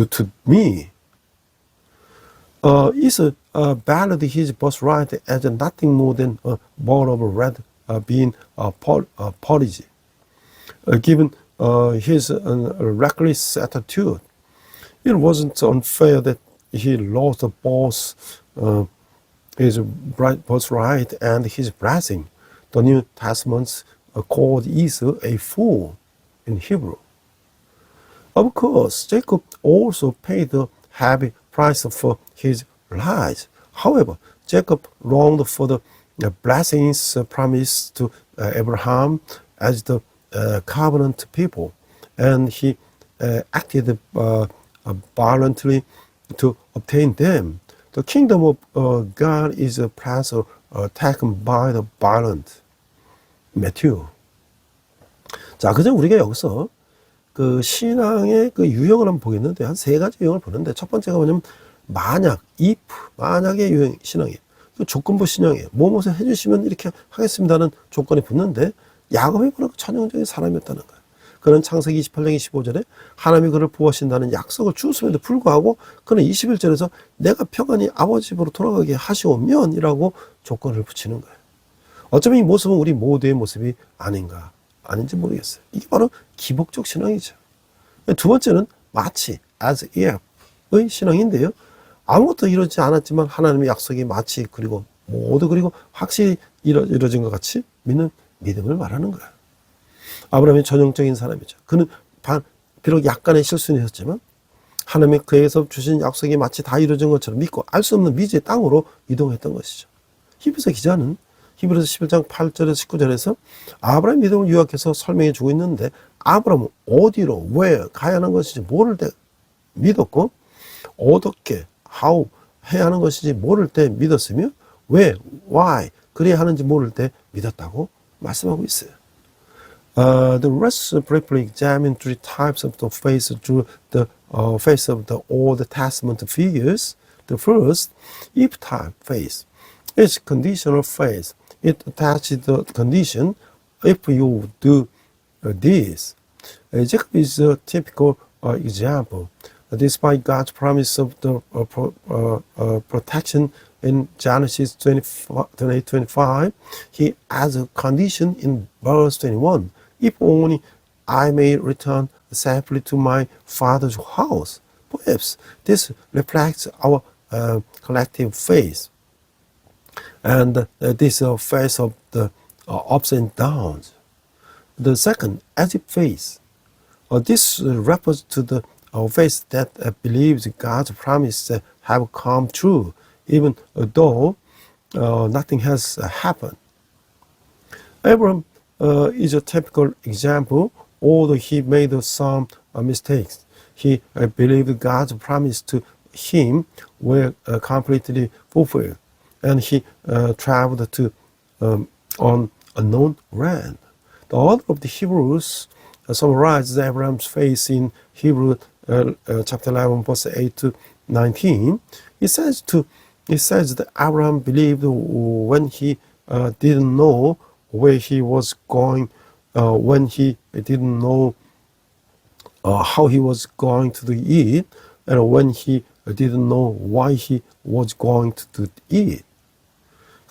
to me?" Esau valued his birthright as nothing more than a bowl of red bean porridge. Given his reckless attitude, it wasn't unfair that he lost both his birthright and his blessing. The New Testament called Esau a fool in Hebrew. Of course, Jacob also paid the heavy price for his lies. However, Jacob longed for the blessings promised to Abraham as the covenant people, and he acted violently to obtain them. The kingdom of God is a place taken by the violent. Matthew. 자, 그저 우리가 여기서 그 신앙의 그 유형을 한번 보겠는데 한 세 가지 유형을 보는데 첫 번째가 뭐냐면 만약, if, 만약의 유형 신앙이에요. 조건부 신앙이에요. 무엇을 해주시면 이렇게 하겠습니다는 조건이 붙는데 야곱이 바로 그 전형적인 사람이었다는 거예요. 그는 창세기 28장 25절에 하나님이 그를 보호하신다는 약속을 주었음에도 불구하고 그는 21절에서 내가 평안히 아버지 집으로 돌아가게 하시오면이라고 조건을 붙이는 거예요. 어쩌면 이 모습은 우리 모두의 모습이 아닌지 모르겠어요. 이게 바로 기복적 신앙이죠. 두 번째는 마치 as if의 신앙인데요. 아무것도 이루어지지 않았지만 하나님의 약속이 마치 그리고 확실히 이루어진 것 같이 믿는 믿음을 말하는 거예요. 아브라함이 전형적인 사람이죠. 그는 비록 약간의 실수는 있었지만 하나님이 그에게서 주신 약속이 마치 다 이루어진 것처럼 믿고 알 수 없는 미지의 땅으로 이동했던 것이죠. 히브리서 기자는 히브리서 11장 8절에서 19절에서 아브라함의 믿음을 요약해서 설명해 주고 있는데, 아브라함은 어디로 왜 가야 하는 것인지 모를 때 믿었고, 어떻게 how 해야 하는 것인지 모를 때 믿었으며, 왜 why 그래야 하는지 모를 때 믿었다고 말씀하고 있어요. The rest briefly examine three types of the faith through the face of the Old Testament figures. The first, if type faith, is conditional faith. It attaches the condition, if you do this. Jacob is a typical example. Despite God's promise of the protection in Genesis 28:25, he adds a condition in verse 21. If only I may return safely to my father's house. Perhaps this reflects our collective faith. And this faith of the ups and downs. The second, as if faith. This refers to the faith that believes God's promises have come true, even though nothing has happened. Abraham is a typical example. Although he made some mistakes, he believed God's promise to him were completely fulfilled, and he traveled to on unknown land. The author of the Hebrews summarizes Abraham's faith in Hebrews chapter 11, verse 8 to 19. He says that Abraham believed when he didn't know where he was going, when he didn't know how he was going to eat, and when he didn't know why he was going to eat.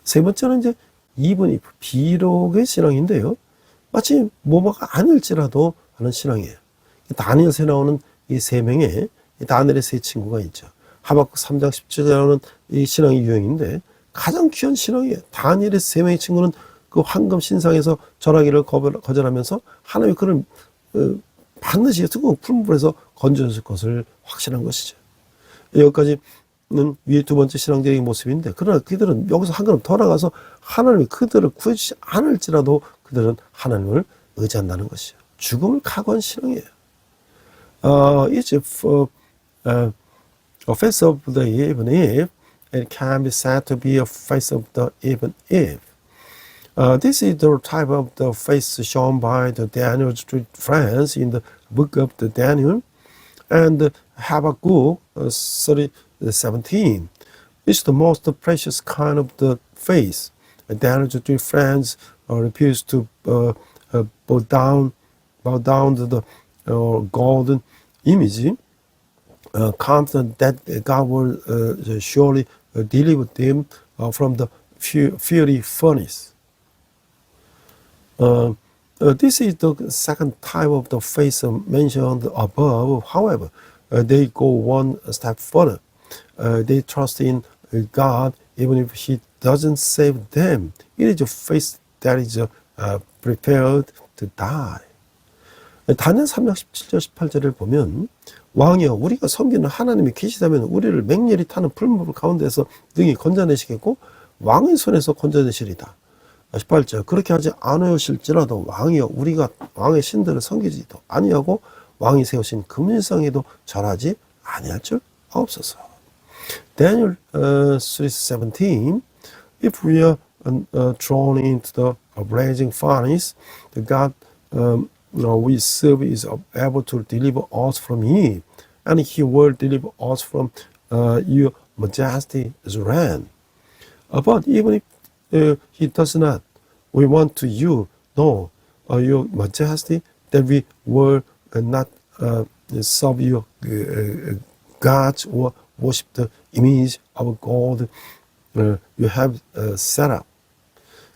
세 번째는 이제 2번 비록의 신앙인데요. 마치 뭐뭐가 아닐지라도 하는 신앙이에요. 다니엘서에 나오는 이 세 명의 다니엘의 세 친구가 있죠. 하박국 3장 17절에 나오는 이 신앙이 유형인데, 가장 귀한 신앙이에요. 다니엘의 세 명의 친구는 그 황금 신상에서 전하기를 거절하면서 하나님이 그를 반드시 뜨거운 풀물에서 건져줄 것을 확신한 것이죠. 여기까지는 위의 두 번째 신앙적인 모습인데, 그러나 그들은 여기서 한 걸음 더 나가서 하나님이 그들을 구해주지 않을지라도 그들은 하나님을 의지한다는 것이죠. 죽음을 각오한 신앙이에요. It's a face of the even if. It can be said to be a face of the even if. This is the type of the face shown by the Daniel Street friends in the book of the Daniel and Habakkuk 17. It's the most precious kind of the face. Daniel Street friends refuse to bow down to the golden image, confident that God will surely deliver them from the fiery furnace. This is the second type of the faith mentioned above. However, they go one step further. They trust in God even if He doesn't save them. It is a faith that is prepared to die. 다니엘 3장 17절 18절을 보면, 왕이여 우리가 섬기는 하나님이 계시다면 우리를 맹렬히 타는 풀무불 가운데서 능히 건져내시겠고 왕의 손에서 건져내시리다. 18절 그렇게 하지 않으실지라도 왕이여 우리가 왕의 신들을 섬기지도 아니하고 왕이 세우신 금신상에도 절하지 아니할 줄 없소서. Daniel 3:17 If we are thrown into the blazing furnace, the God we serve is able to deliver us from it, and He will deliver us from your majesty's wrath. But even if He does not, we want to you know your majesty, that we will not serve your gods or worship the image of God you have set up.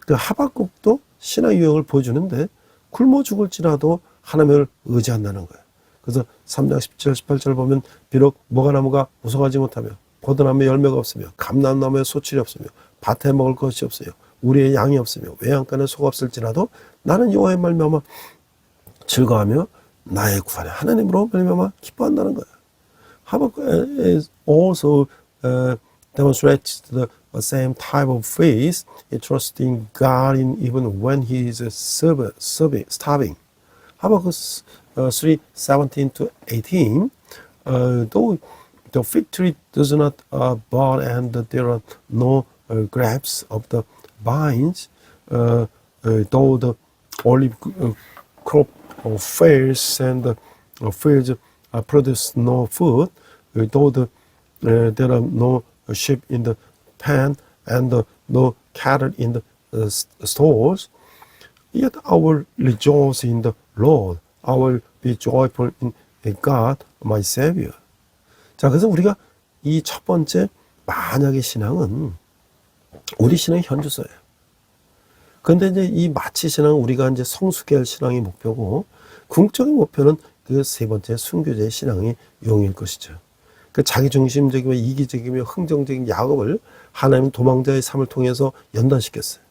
그 하박국도 신앙 유형을 보여주는데, 굶어 죽을지라도 하나님을 의지한다는 거예요. 그래서 3장 17절 18절 보면 비록 모가나무가 무성하지 못하며 포도나무에 열매가 없으며 감람나무에 소출이 없으며 밭에 먹을 것이 없으며 우리의 양이 없으며 외양간에 소가 없을지라도 나는 여호와의 말미암아 즐거워하며 나의 구원의 하나님으로 말미암아 기뻐한다는 거예요. Habakkuk is also demonstrates the same type of faith, trusting God even when he is starving. Habakkuk 3:17 to 18. Though the fig tree does not bud and there are no grapes of the vines, though the olive crop fails and the fields produce no food, though there are no sheep in the pen and no cattle in the stores, yet I will rejoice in the Lord. I will be joyful in God, my Savior. 자, 그래서 우리가 이 첫 번째 만약의 신앙은 우리 신앙의 현주소예요. 그런데 이제 이 마치 신앙은 우리가 이제 성숙해야 할 신앙의 목표고, 궁극적인 목표는 그 세 번째 순교자의 신앙의 용일 것이죠. 그 자기중심적이며 이기적이며 흥정적인 야곱을 하나님은 도망자의 삶을 통해서 연단시켰어요.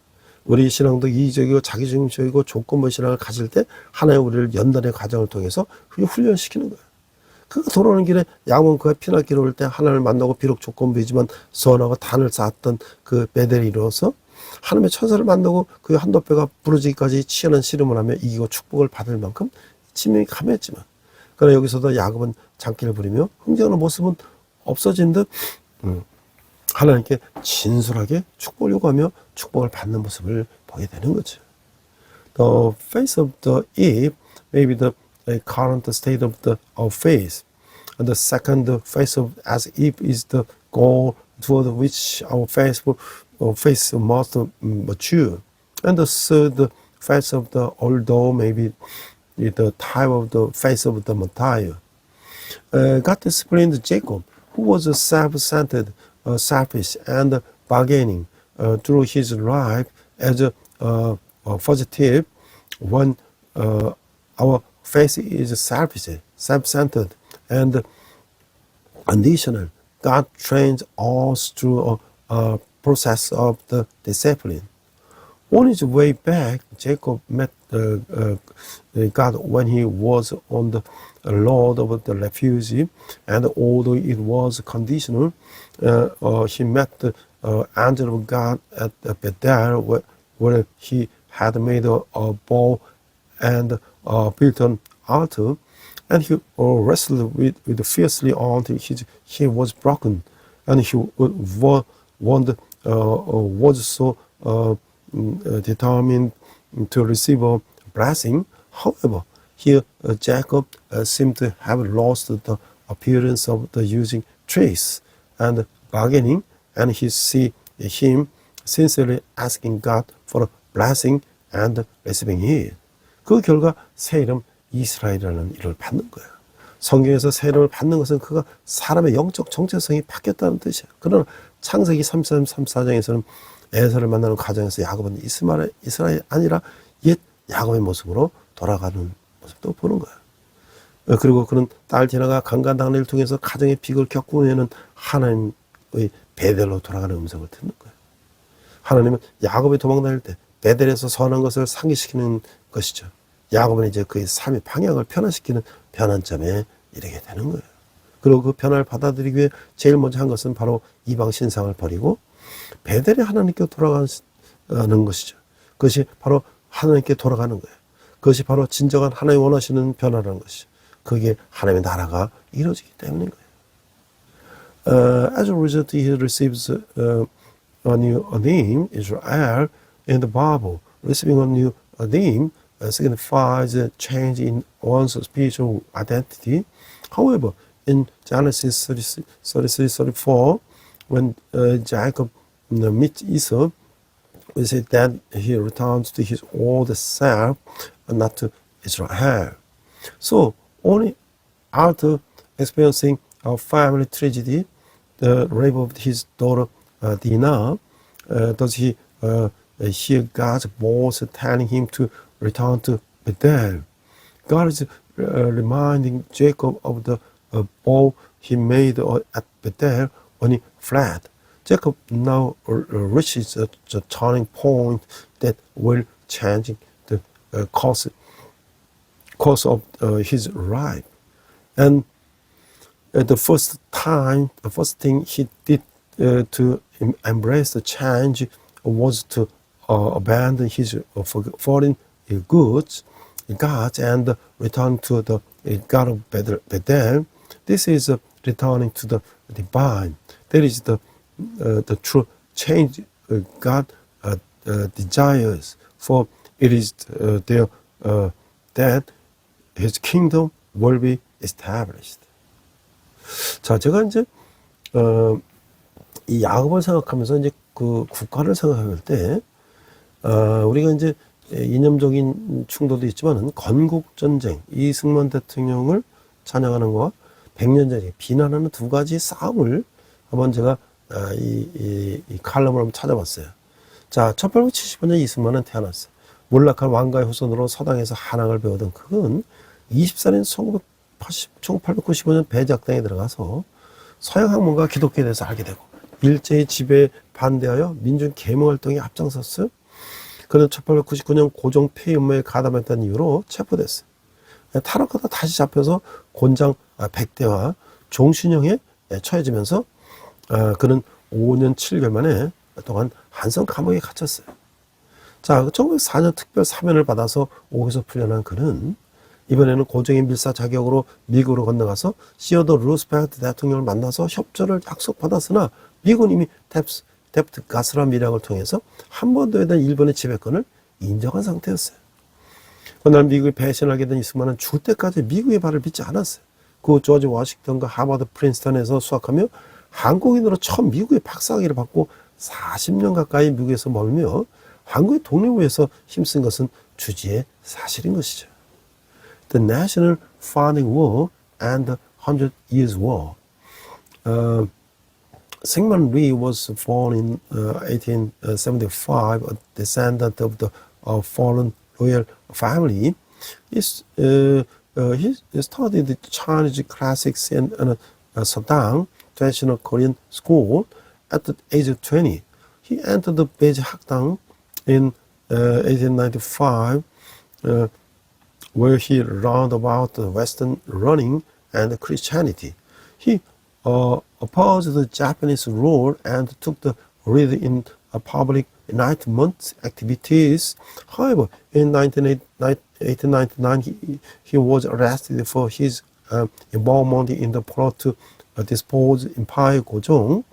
우리 신앙도 이기적이고 자기중심적이고 조건부 신앙을 가질 때 하나님 우리를 연단의 과정을 통해서 훈련시키는 거예요. 그 돌아오는 길에 야곱은 그가 피난길을 올 때 하나님을 만나고 비록 조건부이지만 선하고 단을 쌓았던 그 베델을 이루어서 하나님의 천사를 만나고 그 한도뼈가 부러지기까지 치열한 씨름을 하며 이기고 축복을 받을 만큼 지명이 감했지만, 그러나 여기서도 야곱은 장기를 부리며 흥정하는 모습은 없어진 듯 하나님께 진솔하게 축복을 요구하며 축복을 받는 모습을 보게 되는 거죠. The face of the Eve may be the current state of faith. And the second face of as Eve is the goal toward which our faith must mature. And the third face of the although may be the type of the face of the Messiah. God disciplined Jacob, who was self-centered, selfish, and bargaining through his life as a fugitive when our faith is selfish, self-centered, and conditional. God trains us through a process of the discipline. On his way back, Jacob met God when he was on the road of the refugee, and although it was conditional, he met the angel of God at Bethel, where he had made a bow and built an altar, and he wrestled with fiercely until his heel was broken, and he was so determined to receive a blessing. However, here Jacob seemed to have lost the appearance of the using tricks and bargaining, and he see him sincerely asking God for a blessing and receiving it. 그 결과 새 이름 이스라엘이라는 이름을 받는 거예요. 성경에서 새 이름을 받는 것은 그가 사람의 영적 정체성이 바뀌었다는 뜻이에요. 그러나 창세기 33, 34장에서는 에서를 만나는 과정에서 야곱은 이스라엘 아니라 옛 야곱의 모습으로 돌아가는 모습도 보는 거예요. 그리고 그는 딸 디나가 강간당한 일을 통해서 가정의 빅을 겪고 후에는 하나님의 베델로 돌아가는 음성을 듣는 거예요. 하나님은 야곱이 도망다닐 때 베델에서 선한 것을 상기시키는 것이죠. 야곱은 이제 그의 삶의 방향을 변화시키는 변환점에 이르게 되는 거예요. 그리고 그 변화를 받아들이기 위해 제일 먼저 한 것은 바로 이방 신상을 버리고 베델에 하나님께 돌아가는 것이죠. 그것이 바로 하나님께 돌아가는 거예요. 그것이 바로 진정한 하나님 원하시는 변화라는 것이죠. 그게 하나님의 나라가 이루어지기 때문인 거예요. As a result, he receives a new name, Israel, in the Bible. Receiving a new name signifies a change in one's spiritual identity. However, in Genesis 33-34, when Jacob meets Esau, we see that he returns to his old self and not to Israel. So, only after experiencing a family tragedy, the rape of his daughter Dinah, does he hear God's voice telling him to return to Bethel. God is reminding Jacob of the vow he made at Bethel when he fled. Jacob now reaches the turning point that will change the course of his life. And the first thing he did to embrace the change was to abandon his foreign goods, gods, and return to the God of Bethel. This is returning to the divine. That is the true change God desires. For it is there that His kingdom will be established. 자, 제가 이제 이 야곱을 생각하면서 이제 그 국가를 생각할 때 우리가 이제 이념적인 충돌도 있지만은 건국전쟁, 이승만 대통령을 찬양하는 것과 백년전쟁 비난하는 두 가지 싸움을 한번 제가 이 칼럼을 한번 찾아봤어요. 자, 1875년 이승만은 태어났어요. 몰락한 왕가의 후손으로 서당에서 한학을 배우던 그는 20살인 1895년 배제학당에 들어가서 서양 학문과 기독교에 대해서 알게 되고 일제의 지배에 반대하여 민중 계몽활동에 앞장섰어요. 그는 1899년 고종 폐위음모에 가담했다는 이유로 체포됐어요. 탈옥하다 다시 잡혀서 곤장 백대와 종신형에 처해지면서 그는 5년 7개월 만에 동안 한성 감옥에 갇혔어요. 자, 1904년 특별 사면을 받아서 옥에서 풀려난 그는 이번에는 고종의 밀사 자격으로 미국으로 건너가서 시어더 루스벨트 대통령을 만나서 협조를 약속받았으나 미국은 이미 데프트 가스라 밀약을 통해서 한반도에 대한 일본의 지배권을 인정한 상태였어요. 그날 미국이 배신하게 된 이승만은 죽을 때까지 미국의 발을 빗지 않았어요. 그 조지 워싱턴과 하버드 프린스턴에서 수학하며 한국인으로 처음 미국의 박사학위를 받고 40년 가까이 미국에서 멀며 한국의 독립을 위해서 힘쓴 것은 주지의 사실인 것이죠. The National Founding War and the 100 Years' War. Syngman Rhee was born in 1875, a descendant of the fallen royal family. He studied Chinese classics in Sadang, traditional Korean school. At the age of 20, he entered the Beiji Hakdang in 1895, where he learned about Western learning and Christianity. He opposed the Japanese rule and took the lead in public enlightenment activities. However, in 1899, he was arrested for his involvement in the plot to depose Empire Gojong.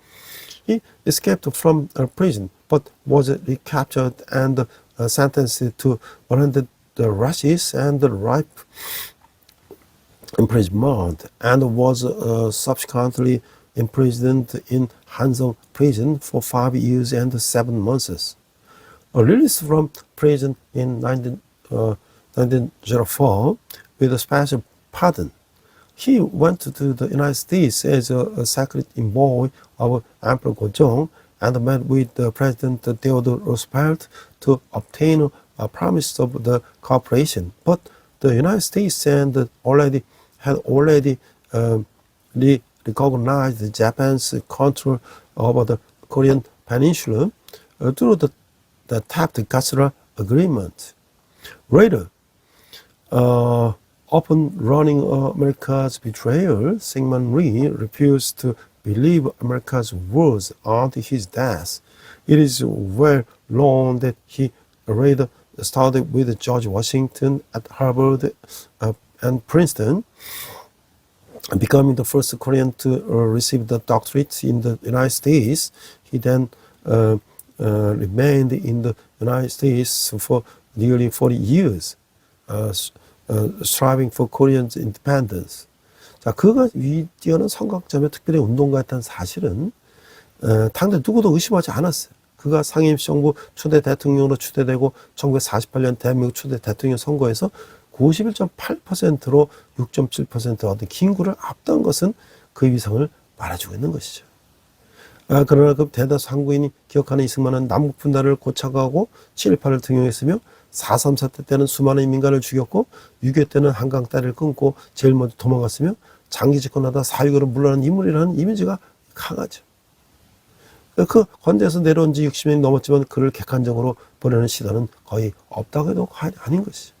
He escaped from prison, but was recaptured and sentenced to 100 rushes and life imprisonment, and was subsequently imprisoned in Hanzhong prison for 5 years and 7 months. Released from prison in 1904 with a special pardon, he went to the United States as a secret envoy of Emperor Gojong and met with President Theodore Roosevelt to obtain a promise of the cooperation. But the United States had already recognized Japan's control over the Korean peninsula through the Taft-Gassara Agreement. Later, upon learning America's betrayal, Syngman Rhee refused to believe America's words until his death. It is well known that he later studied with George Washington at Harvard and Princeton, becoming the first Korean to receive the doctorate in the United States. He then remained in the United States for nearly 40 years, striving for Korean independence. 자, 그가 뛰어난 선각자며 특별히 운동가였다는 사실은 당대 누구도 의심하지 않았어요. 그가 상임정부 초대 대통령으로 추대되고 1948년 대한민국 초대 대통령 선거에서 91.8%로 6.7% 얻은 김구를 앞둔 것은 그 위상을 말해주고 있는 것이죠. 그러나 그 대다수 한국인이 기억하는 이승만은 남북분단을 고착하고 7.18을 등용했으며 4.3 사태 때는 수많은 민간을 죽였고 6.25 때는 한강 다리를 끊고 제일 먼저 도망갔으며 장기 집권하다 4.19로 물러난 인물이라는 이미지가 강하죠. 그 관대에서 내려온 지 60년이 넘었지만 그를 객관적으로 보내는 시도는 거의 없다고 해도 아닌 것이죠.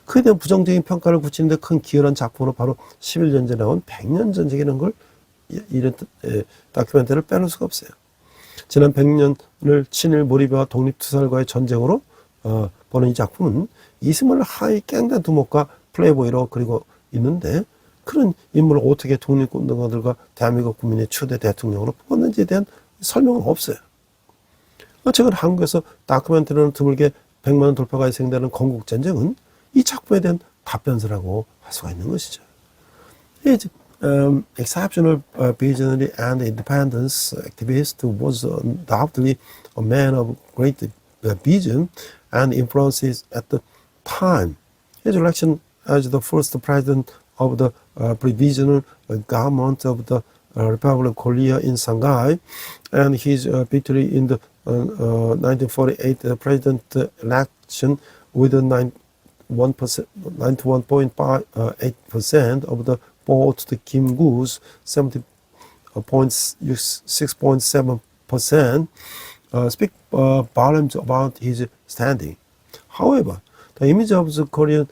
그에 대한 부정적인 평가를 굳히는데 큰 기여한 작품으로 바로 11년 전에 나온 100년 전쟁이라는 걸 이런 다큐멘터리를 빼놓을 수가 없어요. 지난 100년을 친일 몰입과 독립투사들과의 전쟁으로 보는 이 작품은 이스마일 하이 깽단 두목과 플레이보이로 그리고 있는데 그런 인물을 어떻게 독립운동가들과 대한민국 국민의 초대 대통령으로 뽑았는지에 대한 설명은 없어요. 최근 한국에서 다큐멘터리는 드물게 100만 원 돌파가 예상되는 건국전쟁은 이 작품에 대한 답변서라고 할 수가 있는 것이죠. His exceptional visionary and independence activist was undoubtedly a man of great vision and influences at the time. His election as the first president of the provisional government of the Republic of Korea in Shanghai and his victory in the 1948 president election with 91.8% of the votes to Kim Goo's 70.6.7% speak volumes about his standing. However, the image of the Korean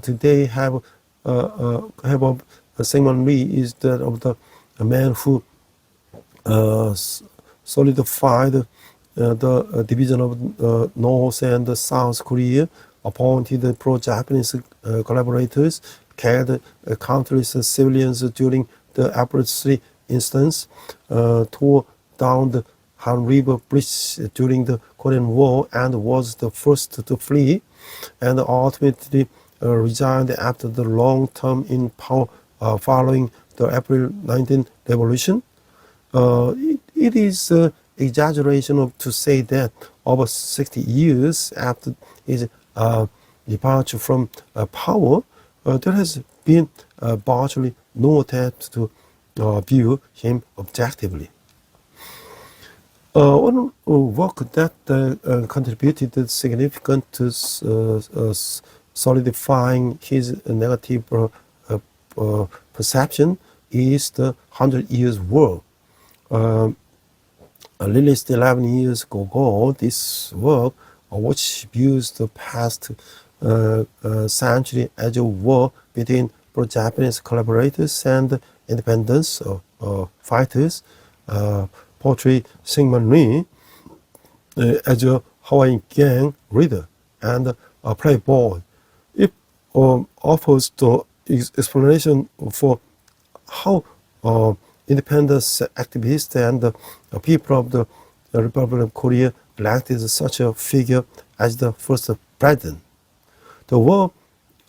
today have of Syngman Rhee is that of the man who solidified the division of North and South Korea, appointed pro-Japanese collaborators, killed countless civilians during the April 3 instance, tore down the Han River Bridge during the Korean War and was the first to flee, and ultimately resigned after the long term in power following the April 19 revolution. It is exaggeration to say that over 60 years after his departure from power, there has been virtually no attempt to view him objectively. One work that contributed significant to solidifying his negative perception is the 100 Years' War. Released 11 years ago, this work, which views the past century as a war between pro-Japanese collaborators and independence fighters, portray Syngman Rhee as a Hawaiian gang leader and a playboy. It offers the explanation for how independence activists and the people of the Republic of Korea elected such a figure as the first president. The War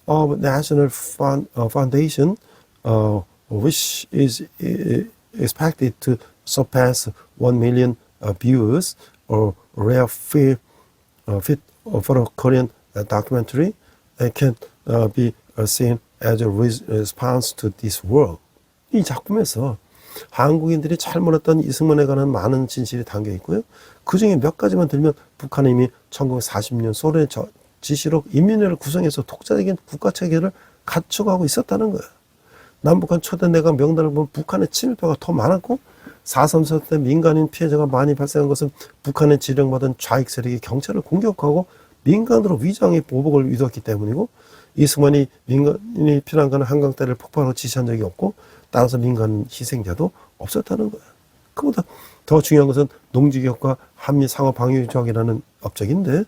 of National Foundation, which is expected to surpass 1 million viewers, or rare fit for a Korean documentary, can be seen as a response to this war. 이 작품에서 한국인들이 잘 몰랐던 이승만에 관한 많은 진실이 담겨 있고요. 그 중에 몇 가지만 들면 북한은 이미 1940년 소련의 지시로 인민회를 구성해서 독자적인 국가 체계를 갖춰가고 있었다는 거예요. 남북한 초대 내각 명단을 보면 북한의 친일파가 더 많았고 4.3 때 민간인 피해자가 많이 발생한 것은 북한에 지령받은 좌익 세력이 경찰을 공격하고 민간으로 위장의 보복을 의도했기 때문이고 이승만이 민간인이 피난가는 한강대를 폭발하고 지시한 적이 없고 따라서 민간 희생자도 없었다는 거예요. 그보다 더 중요한 것은 농지개혁과 한미 상호 방위 조약이라는 업적인데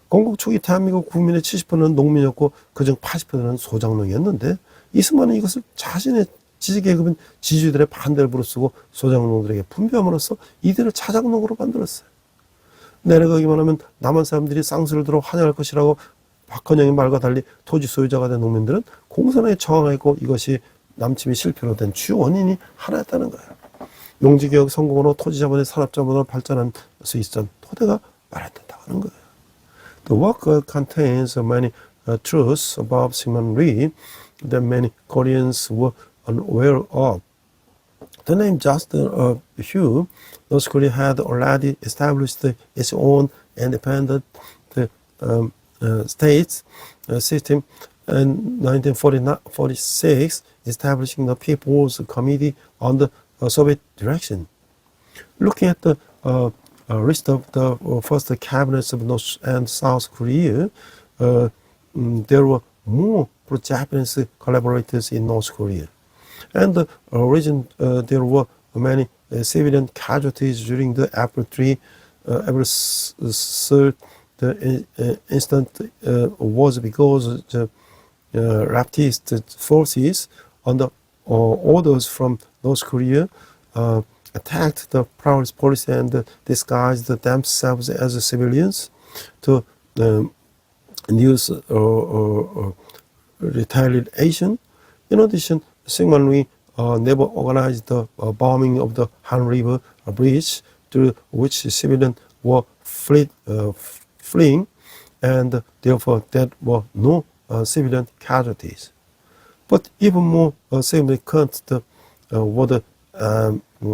건국 초기 대한민국 국민의 70%는 농민이었고 그중 80%는 소장농이었는데 이승만은 이것을 자신의 지지계급인 지주들의 반대를 부르쓰고 소장농들에게 분배함으로써 이들을 차장농으로 만들었어요. 내려가기만 하면 남한 사람들이 쌍수를 들어 환영할 것이라고 박헌영의 말과 달리 토지 소유자가 된 농민들은 공산에 저항했고 이것이 남침이 실패로 된 주요 원인이 하나였다는 거예요. 농지개혁 성공으로 토지자본의 산업자본으로 발전할 수 있었던 토대가 마련된다고 하는 거예요. The work contains many truths about Syngman Rhee that many Koreans were unaware of. To name just a few, North Korea had already established its own independent state system in 1946, establishing the People's Committee under Soviet direction. Looking at the list of the first cabinets of North and South Korea, there were more pro-Japanese collaborators in North Korea. And the reason there were many civilian casualties during the April 3rd the incident was because the leftist forces under orders from North Korea attacked the private police and disguised themselves as civilians to induce retaliation. In addition, Syngman Rhee never organized the bombing of the Han River Bridge, through which civilians were fleeing, and therefore there were no civilian casualties. But even more significant were the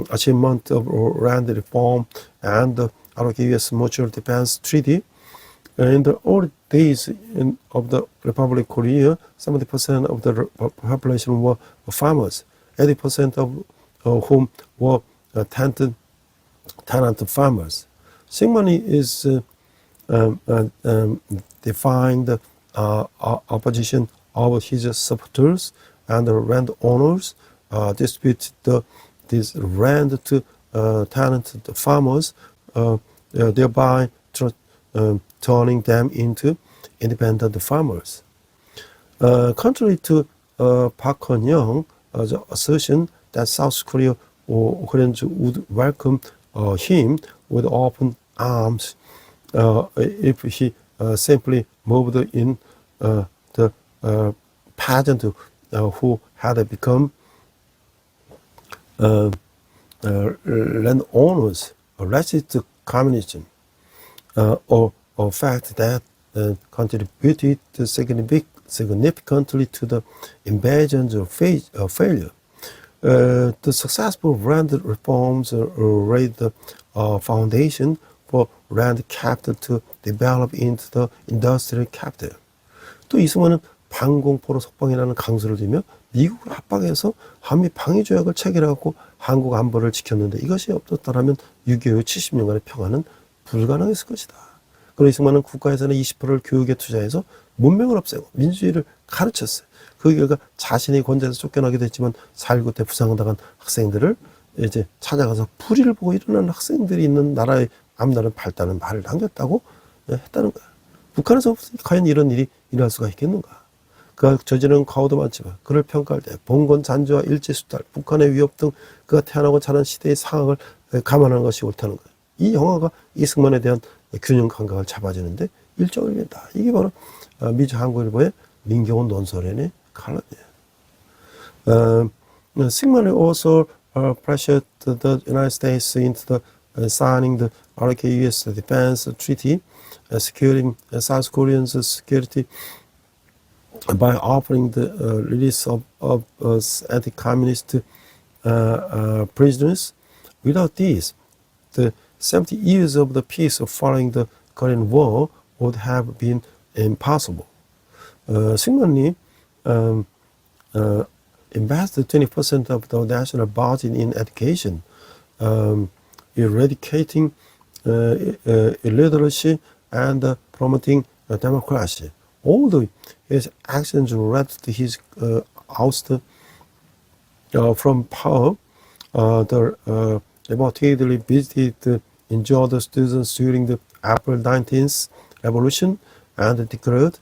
achievement of land reform and the ROK-US Mutual Defense Treaty. In the early days of the Republic of Korea, 70% of the population were farmers, 80% of whom were tenant farmers. Syngman Rhee is defined the opposition of his supporters and the land owners distributed this land to tenant farmers, thereby turning them into independent farmers. Contrary to Park Kun-young's assertion that South Koreans would welcome him with open arms if he simply moved in the peasant who had become landowners, racist communism, or fact that contributed significantly to the invasion's failure. The successful land reforms laid the foundation for land capital to develop into the industrial capital. 또 이승만은 반공포로 석방이라는 강수를 들며 미국을 합박해서 한미 방위조약을 체결하고 한국 안보를 지켰는데 이것이 없었다면 6.25 70년간의 평화는 불가능했을 것이다. 그리고 이승만은 국가 예산의 20%를 교육에 투자해서 문명을 없애고 민주주의를 가르쳤어요. 그 결과 자신이 권좌에서 쫓겨나기도 했지만 4.19 때 부상당한 학생들을 이제 찾아가서 불의를 보고 일어나는 학생들이 있는 나라의 앞날은 밝다는 말을 남겼다고 했다는 거야. 북한에서 과연 이런 일이 일어날 수가 있겠는가? 그가 저지른 과오도 많지만 그를 평가할 때 봉건 잔주와 일제수탈, 북한의 위협 등 그가 태어나고 자란 시대의 상황을 감안하는 것이 옳다는 거예요. 이 영화가 이승만에 대한 균형 감각을 잡아주는데 일정을 이룬다. 이게 바로 미주 한국일보의 민경훈 논설위원의 칼럼이에요. Syngman Rhee also pressured the United States into the signing the ROK-US Defense Treaty, securing South Koreans' security by offering the release of anti-communist prisoners. Without this, the 70 years of the peace following the Korean War would have been impossible. Syngman Rhee invested 20% of the national budget in education, eradicating illiteracy and promoting democracy. Although his actions led to his ouster from power, the reportedly visited injured students during the April 19th revolution and declared,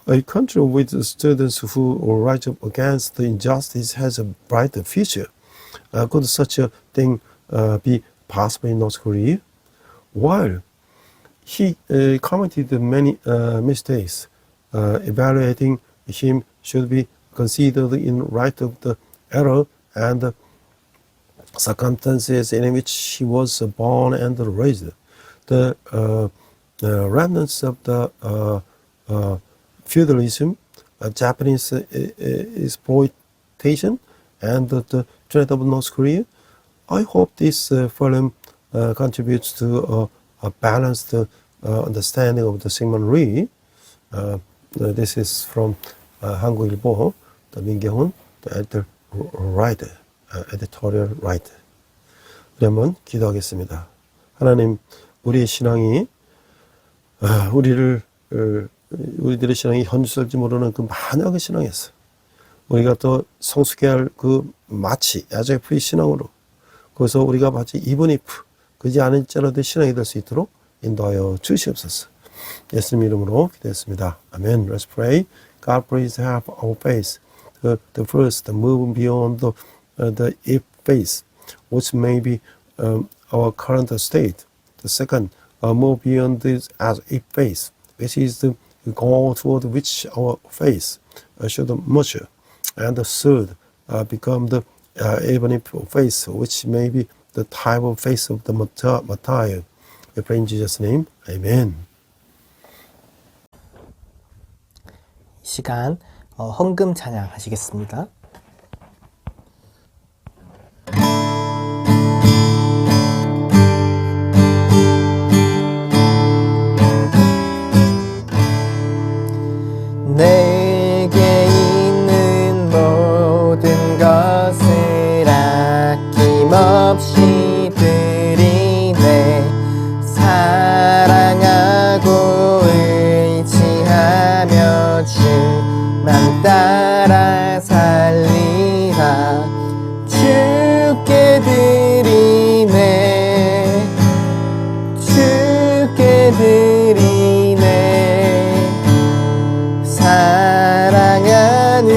"A country with students who rise up against the injustice has a brighter future." Could such a thing be possible in North Korea? While he committed many mistakes, evaluating him should be considered in light of the error and the circumstances in which he was born and raised. The remnants of the feudalism, Japanese exploitation, and the threat of North Korea. I hope this film contributes to a balanced understanding of the Syngman Rhee. This is from 한국일보, the 민경훈, the editorial writer. 그러면 기도하겠습니다. 하나님, 우리의 신앙이 우리를 우리들의 신앙이 현주될지 모르는 그 만약의 신앙에서 우리가 또 성숙해야 할 그 마치 야제프의 신앙으로 거기서 우리가 마치 even if 그지 않을지라도 신앙이 될 수 있도록 인도하여 주시옵소서. 예수님 이름으로 기도했습니다. 아멘. Let's pray. God please help our faith. The first, move beyond the if phase, which may be our current state. The second, move beyond this as if phase, which is the goal toward which our faith should mature. And the third, become the even if phase, which may be the type of faith of the martyr. We pray in Jesus' name. Amen. 이 시간 헌금 찬양 하시겠습니다. 내게 있는 모든 것을 아낌없이 드리네. 사랑하고 의지하며 주만 따라 살리라. 주께 드리네. 주께 드리네. 사랑하는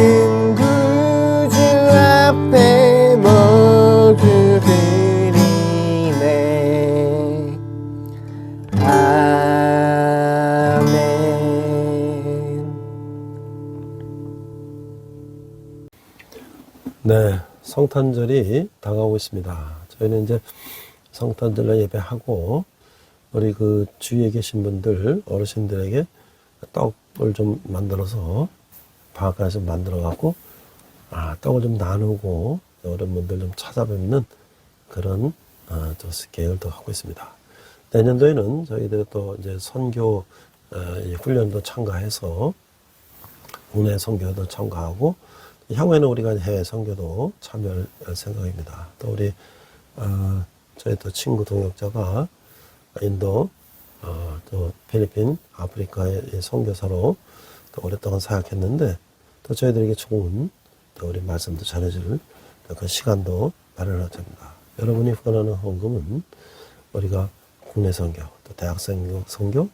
구주 앞에 모두 드리네. 아멘. 네, 성탄절이 다가오고 있습니다. 저희는 이제 성탄절날 예배하고 우리 그 주위에 계신 분들 어르신들에게 떡을 좀 만들어서 방앗간에서 만들어 갖고 떡을 좀 나누고 어른분들 좀 찾아뵙는 그런 또 계획을 하고 있습니다. 내년도에는 저희들 또 이제 선교 훈련도 참가해서 국내 선교도 참가하고 향후에는 우리가 해외 선교도 참여할 생각입니다. 또 우리 저희 또 친구 동역자가 인도 또 필리핀, 아프리카의 선교사로 또 오랫동안 사역했는데 또 저희들에게 좋은 또 우리 말씀도 전해줄 그 시간도 마련할 겁니다. 여러분이 후원하는 헌금은 우리가 국내 선교, 또 대학 선교,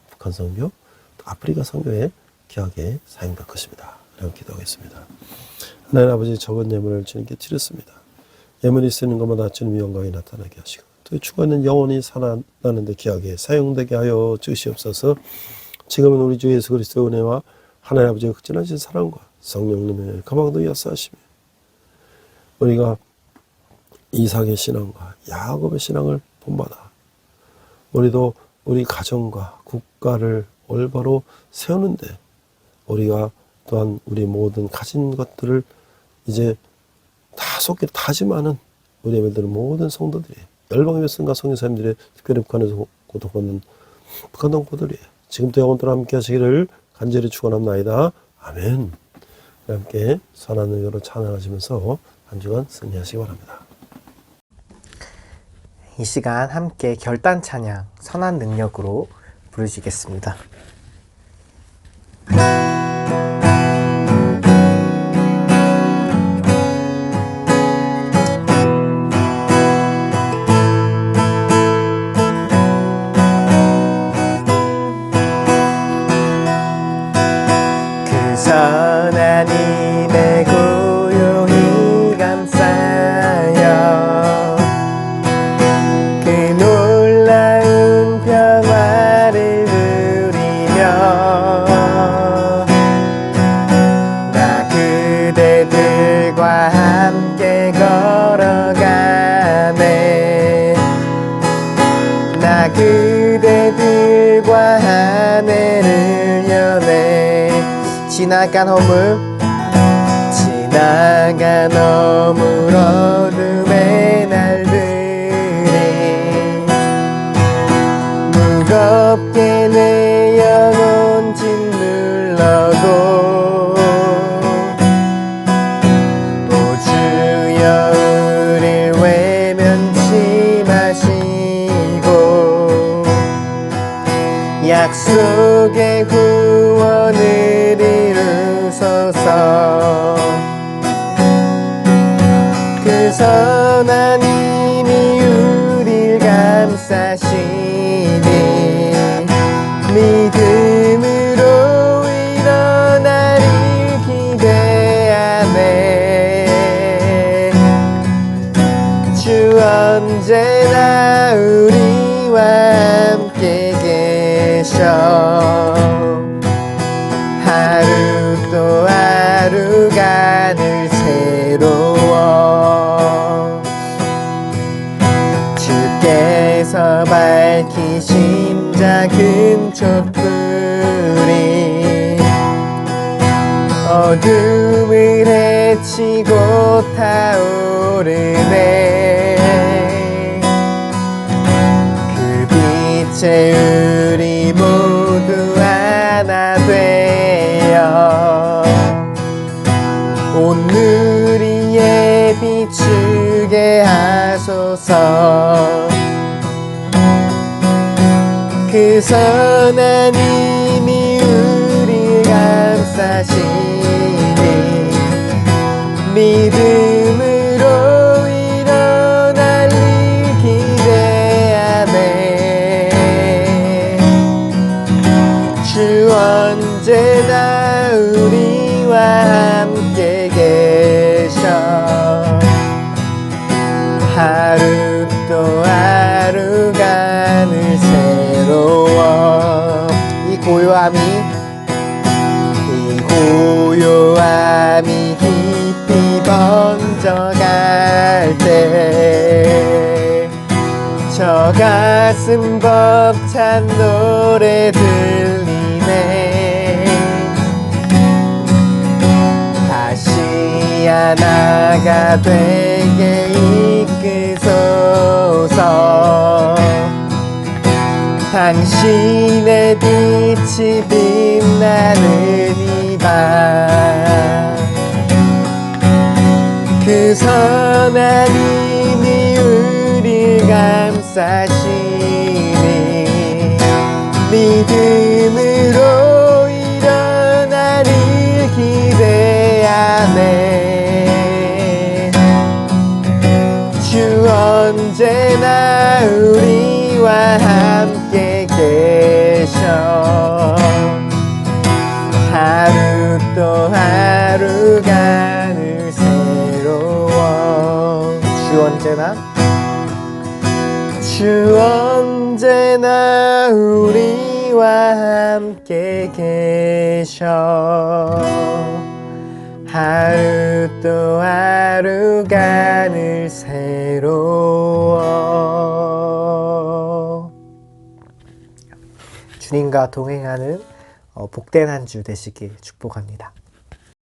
북한 선교, 또 아프리카 선교에 귀하게 사용될 것입니다. 이런 기도하겠습니다. 하나님 아버지, 적은 예물을 주님께 드렸습니다. 예물이 쓰는 것마다 주님의 영광이 나타나게 하시고 또 죽어있는 영혼이 살아나는데 귀하게 사용되게 하여 주시옵소서. 지금은 우리 주 예수 그리스도의 은혜와 하나님 아버지의 극진하신 사랑과 성령님의 가방도 역사하시며 우리가 이삭의 신앙과 야곱의 신앙을 본받아 우리도 우리 가정과 국가를 올바로 세우는데 우리가 또한 우리 모든 가진 것들을 이제 다 속게 다짐하는 우리 예배드리는 모든 성도들이 열방의 백성과 성교사님들의 특별히 북한에서 고통받는 북한 동포들이 지금부터 영원토록 함께 하시기를 간절히 축원합나이다. 아멘. 함께 선한 의로 찬양하시면서 한 주간 승리하시기 바랍니다. 이 시간 함께 결단 찬양 선한 능력으로 부르시겠습니다. 선한 힘에 고요히 감싸여 그 놀라운 평화를 누리며 나 그대들과 함께 걸어가네. 나 그대들과 하늘을 여네. 지나간 어물 어둠의 날들이 무겁게 내 영혼 짓눌러도 오 주여 우릴 외면치 마시고 약속의 구원 선한 힘이 우릴 감싸시니 믿음으로 일어나를 기대하네. 주 언제나 우리와 함께 계셔. 하루 또 하루가 늘 새로워. 주께서 밝히신 작은 촛불이 어둠을 헤치고 타오르네. 그 빛에 우리 모두 하나 되어 오늘 이에 비추게 하소서. 그 선한 힘이 우리 감싸시니 믿음으로 일어날 일 기대하네. 주 언제나 우리와 함께 계셔. 하루 또 하루가 늘 새로워. 이 고요함이 깊이 번져갈 때 저 가슴 벅찬 노래 들리네. 다시 하나가 되게 이끄소서. 당신의 빛이 빛나는 이 밤 그 선한 힘이 우릴 감싸시니 믿음으로 일어나를 기대하네. 주 언제나 우리와 함께 계셔. 하루 또 하루가 늘 새로워. 주 언제나 우리와 함께 계셔. 하루 또 하루가 늘 새로워. 주님과 동행하는 복된 한 주 되시길 축복합니다.